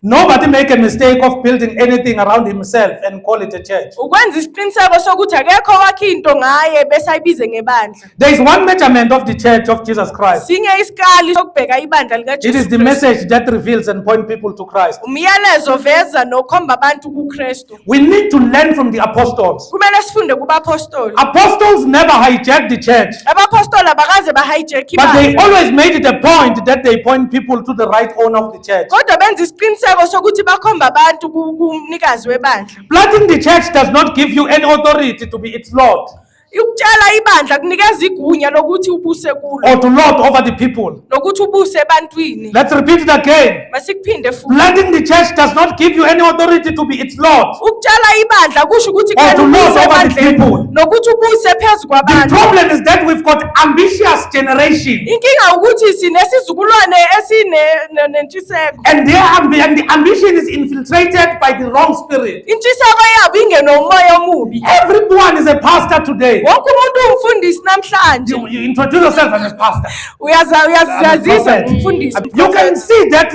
nobody make a mistake of building anything around himself and call it a church. ukwenza isiqiniseko sokuthi akekho wakhe into ngaye bese ayibize ngebandla There is one measurement of the church of Jesus Christ. sinye isikali sokubheka ibandla It is likaJesu the Kristu. message that reveals and point people to Christ. umyalezo veza nokhomba abantu kuKristu We need to learn from the apostles. kumele sifunde kubapostoli Apostles never hijacked the church, abapostoli abakaze bahijack but they ibandla always made it a point that they point people to the right owner of the church. kodwa benza isiqiniseko sokuthi bakhomba abantu kumnikazi webandla Planting the church does not give you any authority to be its Lord. ukutshela ibandla kunikeza igunya lokuthi ubuse kulo or to lord over the people. nokuthi ubuse ebantwini. Let's repeat it again. Masikuphinde futhi. Planting the church does not give you any authority to be its lord. Ukutshela ibandla kusho ukuthi Or to kumele lord ubuse over the ebandleni people. nokuthi ubuse phezu The kwabantu. problem is that we've got ambitious generation, Inkinga ukuthi sinesizukulwane nentshiseko. and and the ambition is infiltrated by the wrong spirit. Intshiseko yabo ingenomoya omubi. Everyone is a pastor today. Wonke umuntu umfundisi namhlanje. You introduce yourself as a pastor. Uyazisa umfundisi. You can see that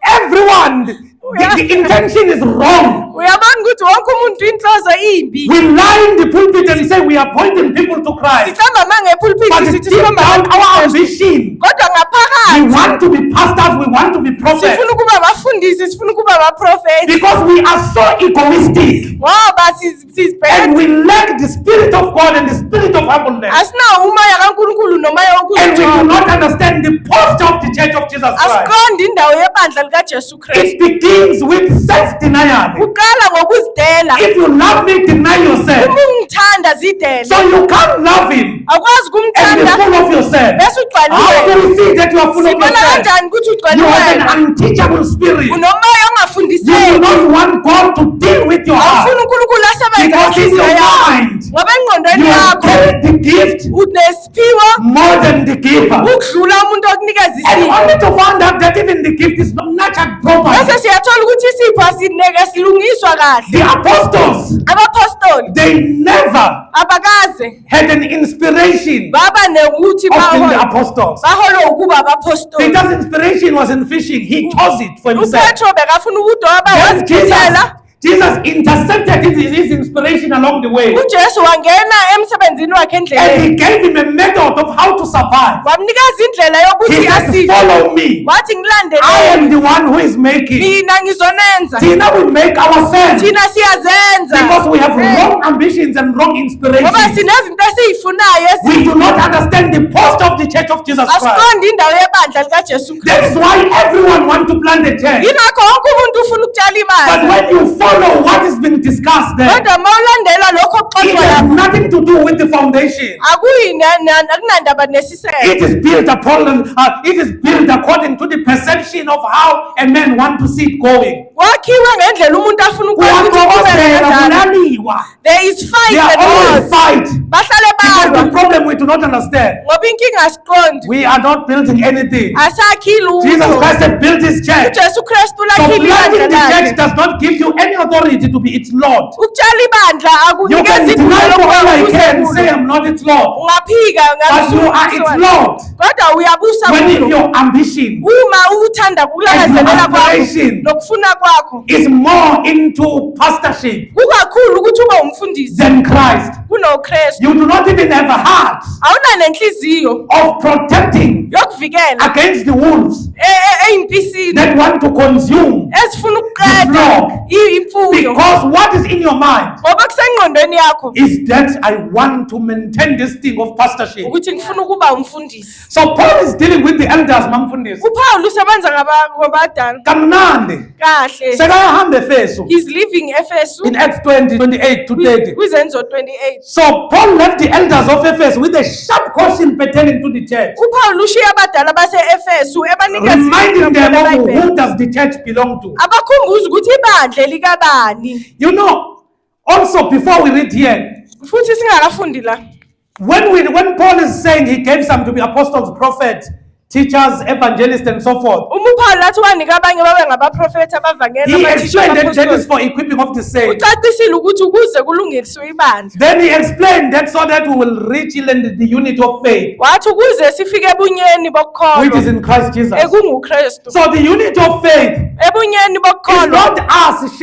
everyone, the intention is wrong. Uyabona ukuthi wonke umuntu inhloso imbi. We lie in the pulpit and say we are pointing people to Christ. Sihlamba mange But pulpit sithi deep sikhomba down, abantu our kuKristu. ambition, Kodwa we ngaphakathi want to be pastors, we want to be prophets. sifuna ukuba abafundisi, sifuna ukuba abaprofeti. Because we are so egoistic. Ngoba And sizibheke we lack the spirit of God and the spirit of humbleness. asinawo umoya kaNkulunkulu nomoya And we do wokuzithoba. not understand the posture of the church of Jesus Christ. Asiqondi indawo yebandla likaJesu Kristu. It begins with self-denial. Uqala ngokuzidela. If you love me, deny yourself. Uma ungithanda zidele. So you can't love him Akwazi and be ukumthanda full of yourself. bese How ugcwaliwe. do we see that you are full of Sibona yourself? kanjani ukuthi You have ugcwaliwe? an unteachable spirit. Unomoya You do ongafundiseki. not want God to deal with your Awufuni heart. uNkulunkulu asebenze Because in ngenhliziyo your yakho. mind, Ngoba engqondweni you have yakho carried the gift unesiphiwo more than the giver. ukudlula umuntu okunikeza And isipho. only to find out that even the gift is not nurtured properly. Bese siyathola ukuthi isipho asineke silungiswa kahle. The apostles, Abapostoli they never abakaze had an inspiration baba nekuthi of being the bahole apostles. ukuba abapostoli. Peter's inspiration was in fishing. He chose it for himself. uPetro bekafuna ukudoba Then wazikhethela. Jesus intercepted his inspiration along the way. uJesu wangena emsebenzini wakhe And endleleni. he gave him a method of how to survive. Wamnikeza indlela He yokuthi said, asile. follow me. Wathi I ngilandele. am the one who is making. Mina ngizonenza. Tina will make ourselves. Thina siyazenza. Because we have wrong ambitions and wrong Ngoba inspiration. sinezinto esizifunayo We do not understand the post of the church of Jesus Christ. asiqondi indawo yebandla likaJesu Kristu. That's why everyone wants to plant a church. Yingakho wonke umuntu ufuna ukutshala But imali. when you follow what has been discussed there, Kodwa uma ulandela lokho it okuxoxwa has lapho nothing to do with the foundation. akunandaba nesiseko. It is built according to the perception of how a man wants to see it going. Kwakhiwe ngendlela umuntu afuna ukubona ukuthi kube Kuyaxokozela, kanjani. kulaliwa. There is fight They are and always wars. fight. Bahlale Because the balwa problem we do not understand. ngoba inkinga asiqondi. We are not building anything. Asakhi Jesus lutho. Christ had built his church. uJesu Kristu So lakhile planting ibandla the church lakhe. does not give you any authority to be its Lord. Ukutshala ibandla You can akunikeza deny igunya for all I lokuba can, ubuze say kulo. I'm not its Lord. Ungaphika But you are its Lord. kodwa uyabusa When if kulo. your ambition Uma uthanda ukulangazelela kwakho aspiration nokufuna kwakho is more into pastorship kukakhulu ukuthi ube umfundisi than Christ, kunoKristu. you do not even have a heart Awuna nenhliziyo of protecting yokuvikela against the wolves eyimpisini that want to consume. ezifuna The ukuqeda flock. imfuyo. Because what is in your mind Ngoba kusengqondweni yakho is that I want to maintain this thing of pastorship. ukuthi ngifuna ukuba umfundisi. So Paul is dealing with the elders, mamfundisi. uPaul usebenza ngabadala Kamnandi. kahle. Sekayahamba Efeso He's living Efesu in Acts 20, 28 to 30. kwizenzo 28. So Paul left the elders of Ephesus with a sharp caution pertaining to the church, uPaul ushiya abadala base-Efesu reminding them of ebanikeza who does the church belong to. abakhumbuza ukuthi ibandla likabani. You know, also before we read here, Futhi singakafundi la. when Paul is saying he gave some to be apostles, prophets, teachers, evangelists, and so forth, uPaul athi wanika abanye babe ngabaprofeti abavangeli he abathisha explained that that is abapostoli. for equipping of the saints. Ucacisile ukuthi ukuze kulungiswe ibandla. Then he explained that so that we will reach in the unity of faith, Wathi ukuze sifike ebunyeni which is bokukholwa in Christ Jesus. ekunguKristu. So the unity of faith Ebunyeni is bokukholwa not us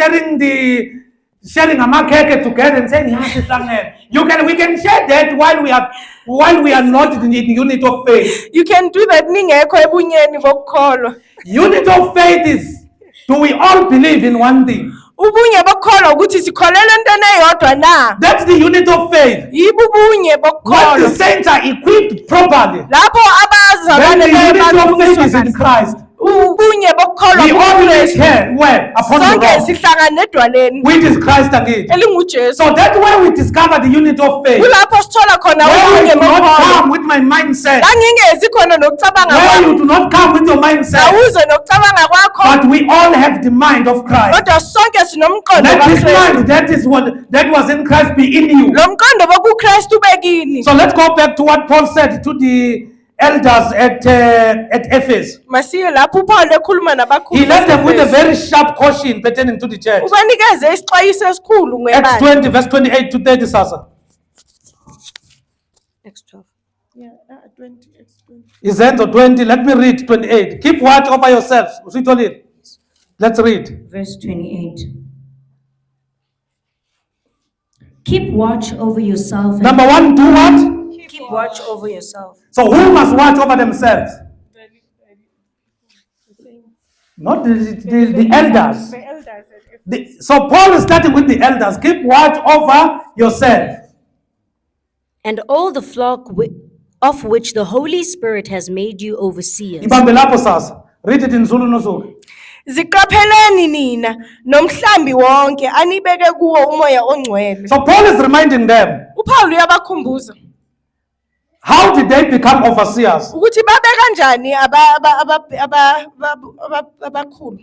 sharing a market together and saying, "Yeah, sihlangene." We can share that while we are not in the unity of faith. you can do that ningekho ebunyeni bokukholwa. Unity of faith is, do we all believe in one thing? Ubunye bokukholwa ukuthi sikholelwa entweni eyodwa na. That's the unity of faith. Yibo ubunye When the bokukholwa. saints are equipped properly, Lapho then the abazalwane unity of faith is in balungiswa Christ. ubunye bokukholwa We all lay kuKristu. here where upon the Sonke rock, sihlangana edwaleni which is Christ again. elinguJesu. So that's where we discover the unit of faith. Kulapho sithola khona Where I ubunye do not bokukholwa. come with my mindset. Ngingezi khona nokucabanga Where you kwami. do not come with your mindset. Awuze nokucabanga kwakho. But we all have the mind of Christ. Kodwa sonke sinomqondo Let this kaKristu. mind that was in Christ be in you. Lo mqondo bokuKristu bekini. So let's go back to what Paul said to the elders at Ephesus. Masiye lapho uPaul ekhuluma nabakhulu. He left them with a baseFesu. very sharp caution pertaining to the church. Ubanikeze isixwayiso esikhulu Acts ngebandla. 20 verse 28 to 30 sasa. Acts 12. Yeah, 20. Izenzo 20, let me read 28. Keep watch over yourselves. Usitholile. Let's read. Verse 28. Keep watch over yourself. and- Number one, do what? Keep watch over yourself. So who must watch over themselves? Not the elders. The elders. So Paul is starting with the elders. Keep watch over yourself. And all the flock of which the Holy Spirit has made you overseers. Ibambe lapho sasa. Read it in Zulu no Zulu. Ziqapheleni nina nomhlambi wonke anibeke kuwo umoya ongcwele. So Paul is reminding them, uPaul uyabakhumbuza how did they become overseers? ukuthi babe kanjani abakhulu.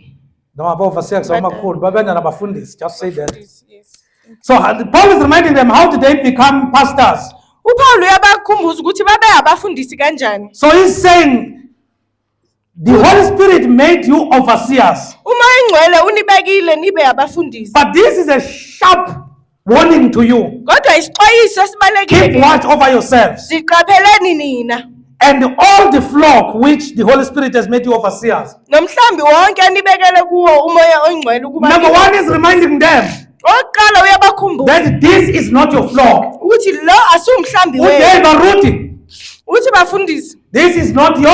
No, overseers amakhulu, babena nabafundisi. Just say that. Yes, yes. So Paul is reminding them, how did they become pastors? uPaul uyabakhumbuza ukuthi babe abafundisi kanjani. So he's saying, the Holy Spirit made you overseers. Umoya ongcwele unibekile nibe abafundisi. But this is a sharp warning to you. Kodwa isixwayiso Keep esibalekile. watch over yourselves. Ziqapheleni nina And all the flock which the Holy Spirit has made you overseers. nomhlambi wonke anibekele kuwo umoya ongcwele ukuba. Number one is reminding them Oqala uyabakhumbuza that this is not your flock. ukuthi lo asumhlambi wenu. Ude Baruti, Uthi bafundisi this is not your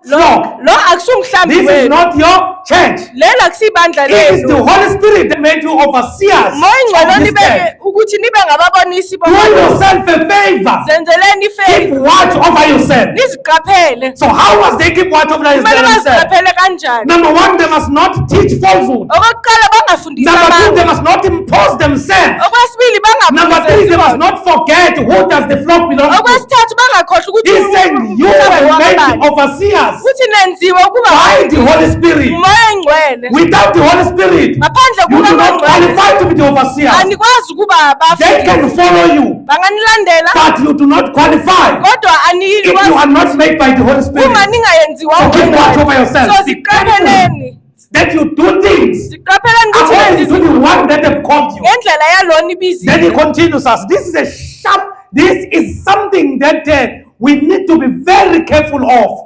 flock. lo akusumhlambi This is wenu. not your church. Lela kusibandla It is the lenu. Holy Spirit that made you overseers. Moya ongcwele of this church. onibeke ukuthi nibe ngababonisi Do bomthetho. yourself a favor. Zenzeleni Keep ifeni. watch over yourself. Niziqaphele. So how must they keep watch over Kumele themselves? baziqaphele kanjani? Number one, they must not teach falsehood. Okokuqala bangafundisi Number two, they abantu. must not impose themselves. Okwesibili Number three, they must bangafundisi. not forget who does the flock belong to. Okwesithathu bangakhohlwa ukuthi He's saying you were made overseers ukuthi nenziwe ukuba by the Holy Spirit. umoya ongcwele. Without the Holy Spirit, Ngaphandle you do not kuka qualify to be the overseer. anikwazi ukuba They can abafundisi. follow you, Banganilandela but you do not qualify kodwa if you are not made by the Holy Spirit. uma ningayenziwa So keep watch over yourself. so Be careful ziqapheleni. that you do things Ziqapheleni ukuthi according to nenze the one that have called you. ngendlela yalona Then he ibizile. continues us. This is a sharp, this is something that we need to be very careful of.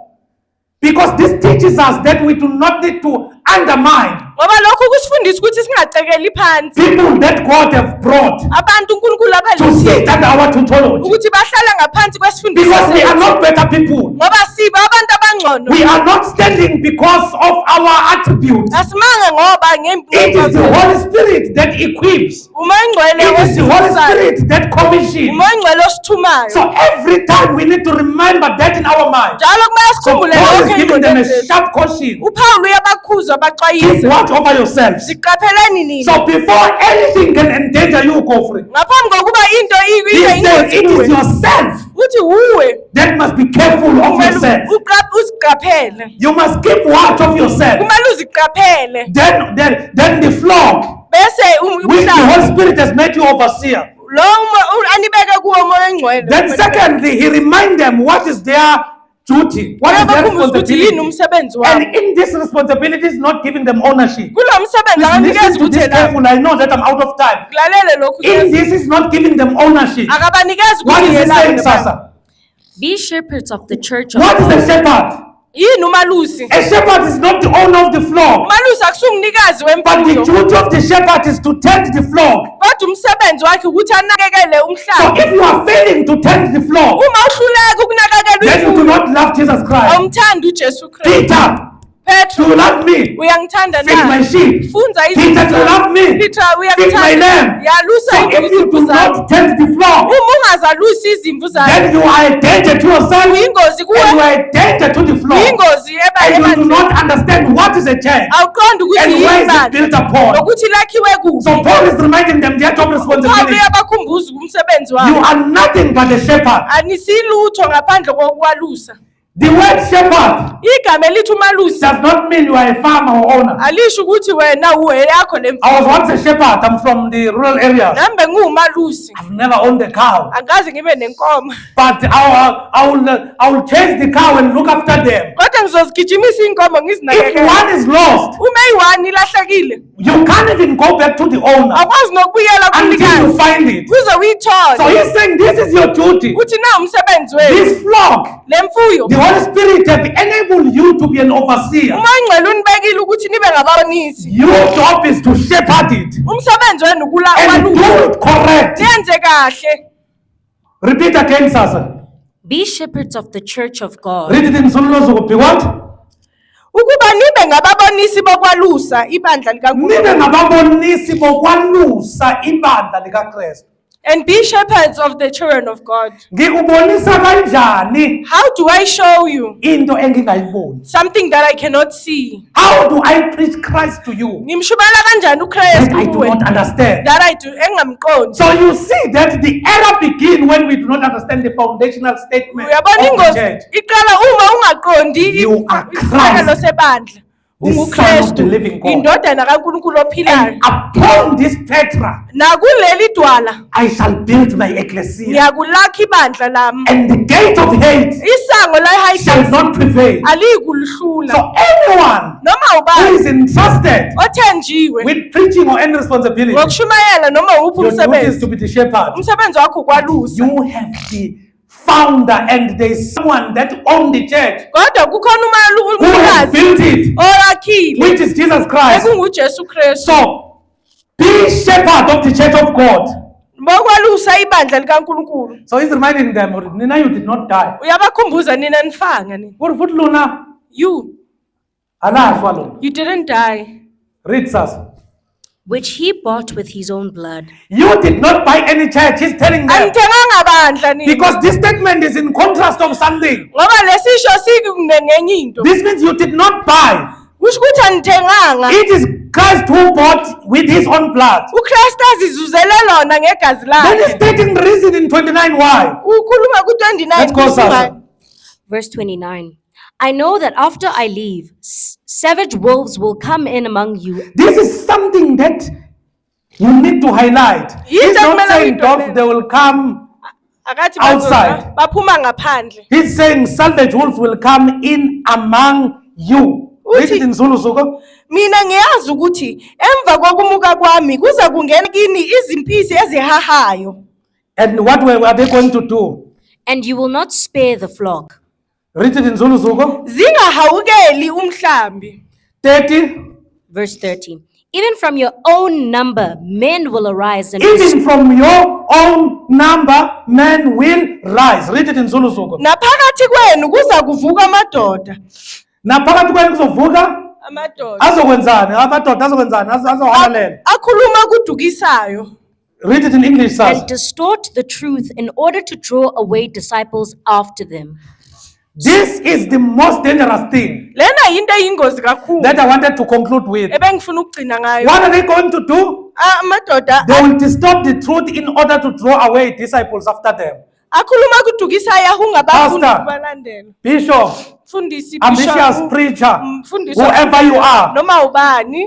Because this teaches us that we do not need to undermine Ngoba lokho kusifundisa ukuthi singacekeli phansi people that God have brought abantu uNkulunkulu to sit abalethile under our tutelage. ukuthi bahlale ngaphansi kwesifundiso Because we are sethu. not better people. Ngoba sibe abantu abangcono. We are not standing because of our attributes. Asimange ngoba It is the Holy Spirit that equips. umoya ongcwele It is the Holy osifuzayo. Spirit that commissions. Umoya ongcwele osithumayo. So every time we need to remember that in our mind. Njalo kumele So sikhumbule Paul lokho is giving them a engqondweni zethu. sharp caution. uPaul uyabakhuza Keep baxwayisa. watch over yourselves. Ziqapheleni nina. So before anything can endanger you, Kofri, Ngaphambi kokuba into he ibe says ingozi it kuwe. is yourself Uthi uwe that must be careful of kumele yourself. uziqaphele. You must keep watch of yourself. Kumele uziqaphele. Then the flock, Bese which the umhlaba Holy Spirit has made you overseer. lo anibeke kuwo umoya ongcwele. Then secondly, he reminds them what is their duty, what is their Uyabakhumbuza ukuthi yini responsibility. umsebenzi wabo. And in this responsibility is not giving them ownership. Kulo msebenzi Please akanikezi listen to ukuthi this yena careful. I know that I'm out of time. kulalele lokhu. In this is not giving them ownership. Akabanikezi What ukuthi is he yena saying, yena. Sasa? Be shepherds of the church of What is God. a shepherd? Yini umalusi? A shepherd is not the owner of the flock, Umalusi akusungumnikazi but the wemfuyo. duty of the shepherd is to tend the flock. Kodwa umsebenzi wakhe ukuthi anakekele So umhlaba. if you are failing to tend the flock, Uma uhluleka ukunakekela then you do imfuyo, not love Jesus Christ. awumthandi uJesu Kristu. Peter, Do you Petro, love me? uyangithanda Feed my na? sheep. Funza Peter, do you izimvu love zami. me? Peter, Feed my uyangithanda. lamb. Yalusa So if you izimvu do zami. not tend the flock, Uma ungazalusi izimvu zami, then you are a danger to yourself and uyingozi you kuwe, are a danger to the flock. uyingozi And you do ebandleni. not understand what is a church Awuqondi ukuthi and where is it yini built bandla, upon. nokuthi lakhiwe So kuphi. Paul is reminding them their job Pawulo responsibility. uyabakhumbuza umsebenzi You wabo. are nothing but a shepherd. Anisilutho ngaphandle kokwalusa. The word shepherd Igama elithi umalusi does not mean you are a farmer or owner. alisho ukuthi wena uyakho I was lemfuyo. once a shepherd. I'm from the rural areas. Nami bengumalusi. I've never owned a cow. Angaze ngibe nenkomo. But I will chase the cow and look after them. Kodwa ngizozigijimisa inkomo If ngizinakekele. one is lost, Uma eyi-1 ilahlekile, you can't even go back to the owner awukwazi nokubuyela until you kumnikazi. find it. Kuze So uyithole. he's saying this is your duty. Uthi na umsebenzi wenu. This flock, Lemfuyo. the Holy Spirit have enabled you to be an overseer. Uma ingcela unibekile ukuthi nibe ngababonisi. Your job is to shepherd it Umsebenzi wenu and ukulawalusa. do it correct. Nenze kahle. Repeat again, Sasa. Be shepherds of the church of God, Read it in Zulu. Be what? Ukuba nibe ngababonisi bokwalusa ibandla Nibe likaNkulunkulu. ngababonisi bokwalusa ibandla likaKristu. And be shepherds of the children of God. Ngikubonisa kanjani How do I show you into engingayiboni? something that I cannot see? How do I preach Christ to you Ngimshubela kanjani that uKristu I do kuwe? not understand? That I do engamqondi. So you see that the error begins when we do not understand the foundational statement Uyabona of the ingozi church. iqala uma ungaqondi You are isisekelo Christ, sebandla. the Son of the UKristu, living God. indodana kaNkulunkulu ophilayo. And upon this Petra, Nakuleli dwala I shall build my ecclesia, ngiyakulakha ibandla lami. and the gate of hate Isango shall laHades not prevail. alikulhlula. So anyone Noma who ubani is entrusted othenjiwe with preaching or any responsibility, ngokushumayela noma uphi your duty is umsebenzi. to be the shepherd. Umsebenzi wakho ukwalusa. You have the founder, and there is someone that owns the church Kodwa kukhona who has umkazi built it, olakhile which is Jesus Christ. ekunguJesu Kristu. So be shepherd of the church of God. Bokwalusa ibandla likaNkulunkulu. So he's reminding them, Nina, you did not die. Uyabakhumbuza nina nifanga nina. What foot Luna? You Allah swallow. you didn't die. Read us. which he bought with his own blood. You did not buy any church. He's telling them. Anithenganga bandla nina. Because this statement is in contrast of something. Ngoba lesisho sikungenye into. This means you did not buy. Kusho ukuthi anithenganga. It is Christ who bought with his own blood. uKristu azizuzele lona ngegazi Then he's lakhe. stating the reason in 29 why. Ukhuluma ku-29. Let's go, Sasa. Verse 29. I know that after I leave, savage wolves will come in among you, This is something that you need to highlight. He's Yinto not ekumele saying uyidwebele. dogs, they will come. Akathi Outside. baphuma ngaphandle. He's saying savage wolves will come in among you. Read it in Zulu, Zuko. Mina ngiyazi ukuthi emva kokumuka kwami kuza kungena kini izimpisi ezihahayo. And what are they going to do? and you will not spare the flock. Read it in Zulu, Zuko. Zingahawukeli umhlambi. 30. Verse 30. Even from your own number, men will arise and Even from your own number, men will rise. Read it in Zulu, Zuko. Naphakathi kwenu kuza kuvuka amadoda. Naphakathi kwenu kuzovuka Amadoda. azokwenzani? Amadoda azokwenzani? Azohalalela. Akhuluma kudukisayo. Read it in English, and sir. distort the truth in order to draw away disciples after them. This is the most dangerous thing Lena yinto eyingozi kakhulu. that I wanted to conclude with. Ebengifuna ukugcina ngayo. What are they going to do? Amadoda They will distort the truth in order to draw away disciples after them. akhuluma kudukisayo akungabafundi Pastor. kubalandela. Bishop, Mfundisi ambitious Bishop, preacher, mfundisi whoever you are, noma ubani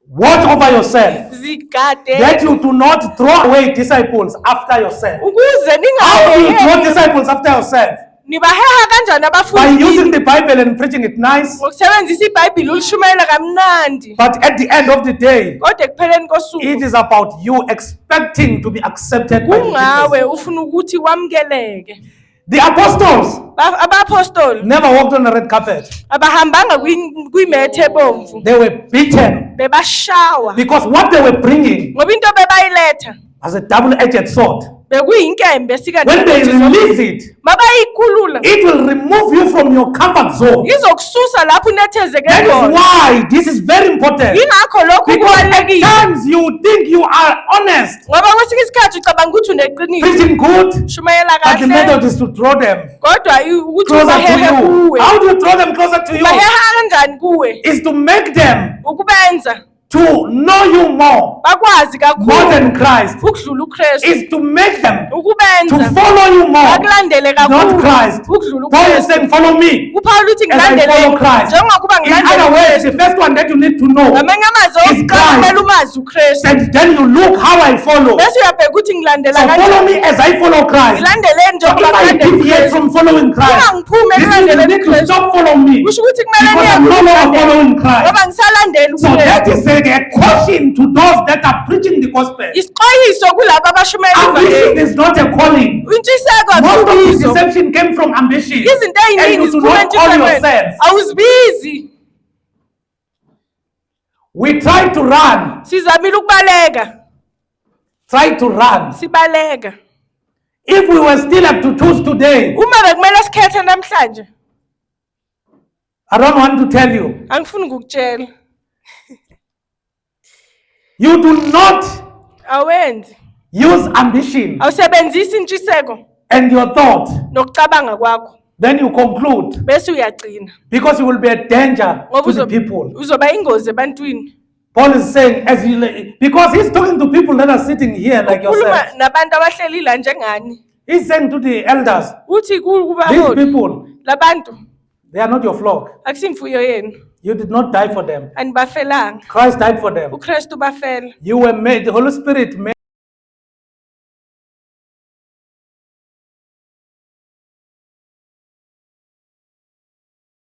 watch over yourself zigade that you do not throw away disciples after yourself. ukuze How do you throw ningaheheki disciples after yourself? nibaheha kanjani By abafundi using the Bible and preaching it nice, ngokusebenzisa iBhayibheli ulishumayela kamnandi but at the end of the day, kodwa ekupheleni kosuku it is about you expecting to be accepted by kungawe Jesus. ufuna ukuthi wamukeleke. The apostles Abapostoli never walked on a red carpet. abahambanga kwimethe ebomvu They were beaten bebashawa because what they were bringing ngoba into bebayiletha was a double-edged sword. bekuyinkembe When they release it, mabayikhulula it will remove you from your comfort zone. izokususa lapho unethezeke That is khona. why this is very important. Yingakho lokhu Because at kubalulekile. times you think you are honest, Ngoba kwesinye isikhathi ucabanga ukuthi uneqiniso. preaching good, Shumayela but the kahle. method is to draw them Kodwa ukuthi closer to ubahehe you. kuwe. How do you draw them closer to you? Baheha kanjani kuwe? Is to make them Ukubenza to know you more bakwazi more than kakhulu Christ. ukudlula uKristu. Is to make them to Ukubenza follow you more, bakulandele not kakhulu Christ. ukudlula Paul is uKristu. saying, follow me uPaul uthi as I follow ngilandele Christ. njengokuba In other words, ngilandele the first one that you need to know, ngamanye amazwi is okuqala Christ. kumele umazi uKristu and then you look how I follow. bese uyabheka ukuthi ngilandela So follow me kanjani as I follow Christ. ngilandeleni So njengoba if I ngilandela deviate uKristu. from following Christ, Uma ngiphume this means you ekulandeleni need to uKristu, stop following me kusho ukuthi kumele because I'm no longer ngilandele following Christ. ngoba ngisalandela So that uKristu. is a caution to those that are preaching the gospel. Isixwayiso kulabo abashumayela Ambition ivangeli. is not a calling. Intshiseko Most of the akusizo. deception came from ambition. Izinto And eziningi you do ziphuma not call entshisekweni. yourself. Awuzibizi. We try to run. Sizamile ukubaleka. Try to run. Sibaleka. If we were still have to choose today, Uma bekumele sikhethe namhlanje, I don't want to tell you. angifuni ukukutshela. You do not Awenzi. use ambition Awusebenzisi intshiseko and your thought. nokucabanga kwakho. Then you conclude Bese uyagcina. because you will be a danger Ngoba to the people. uzoba ingozi ebantwini. Paul is saying, as you, because he's talking to people that are sitting here like yourself. Ukhuluma nabantu abahleli la njengani. He's saying to the elders, Uthi kuba these people, labantu they are not your flock. akusimfuyo yenu. You did not die for them. Anibafelanga. Christ died for them. uKristu bafela. You were made, the Holy Spirit made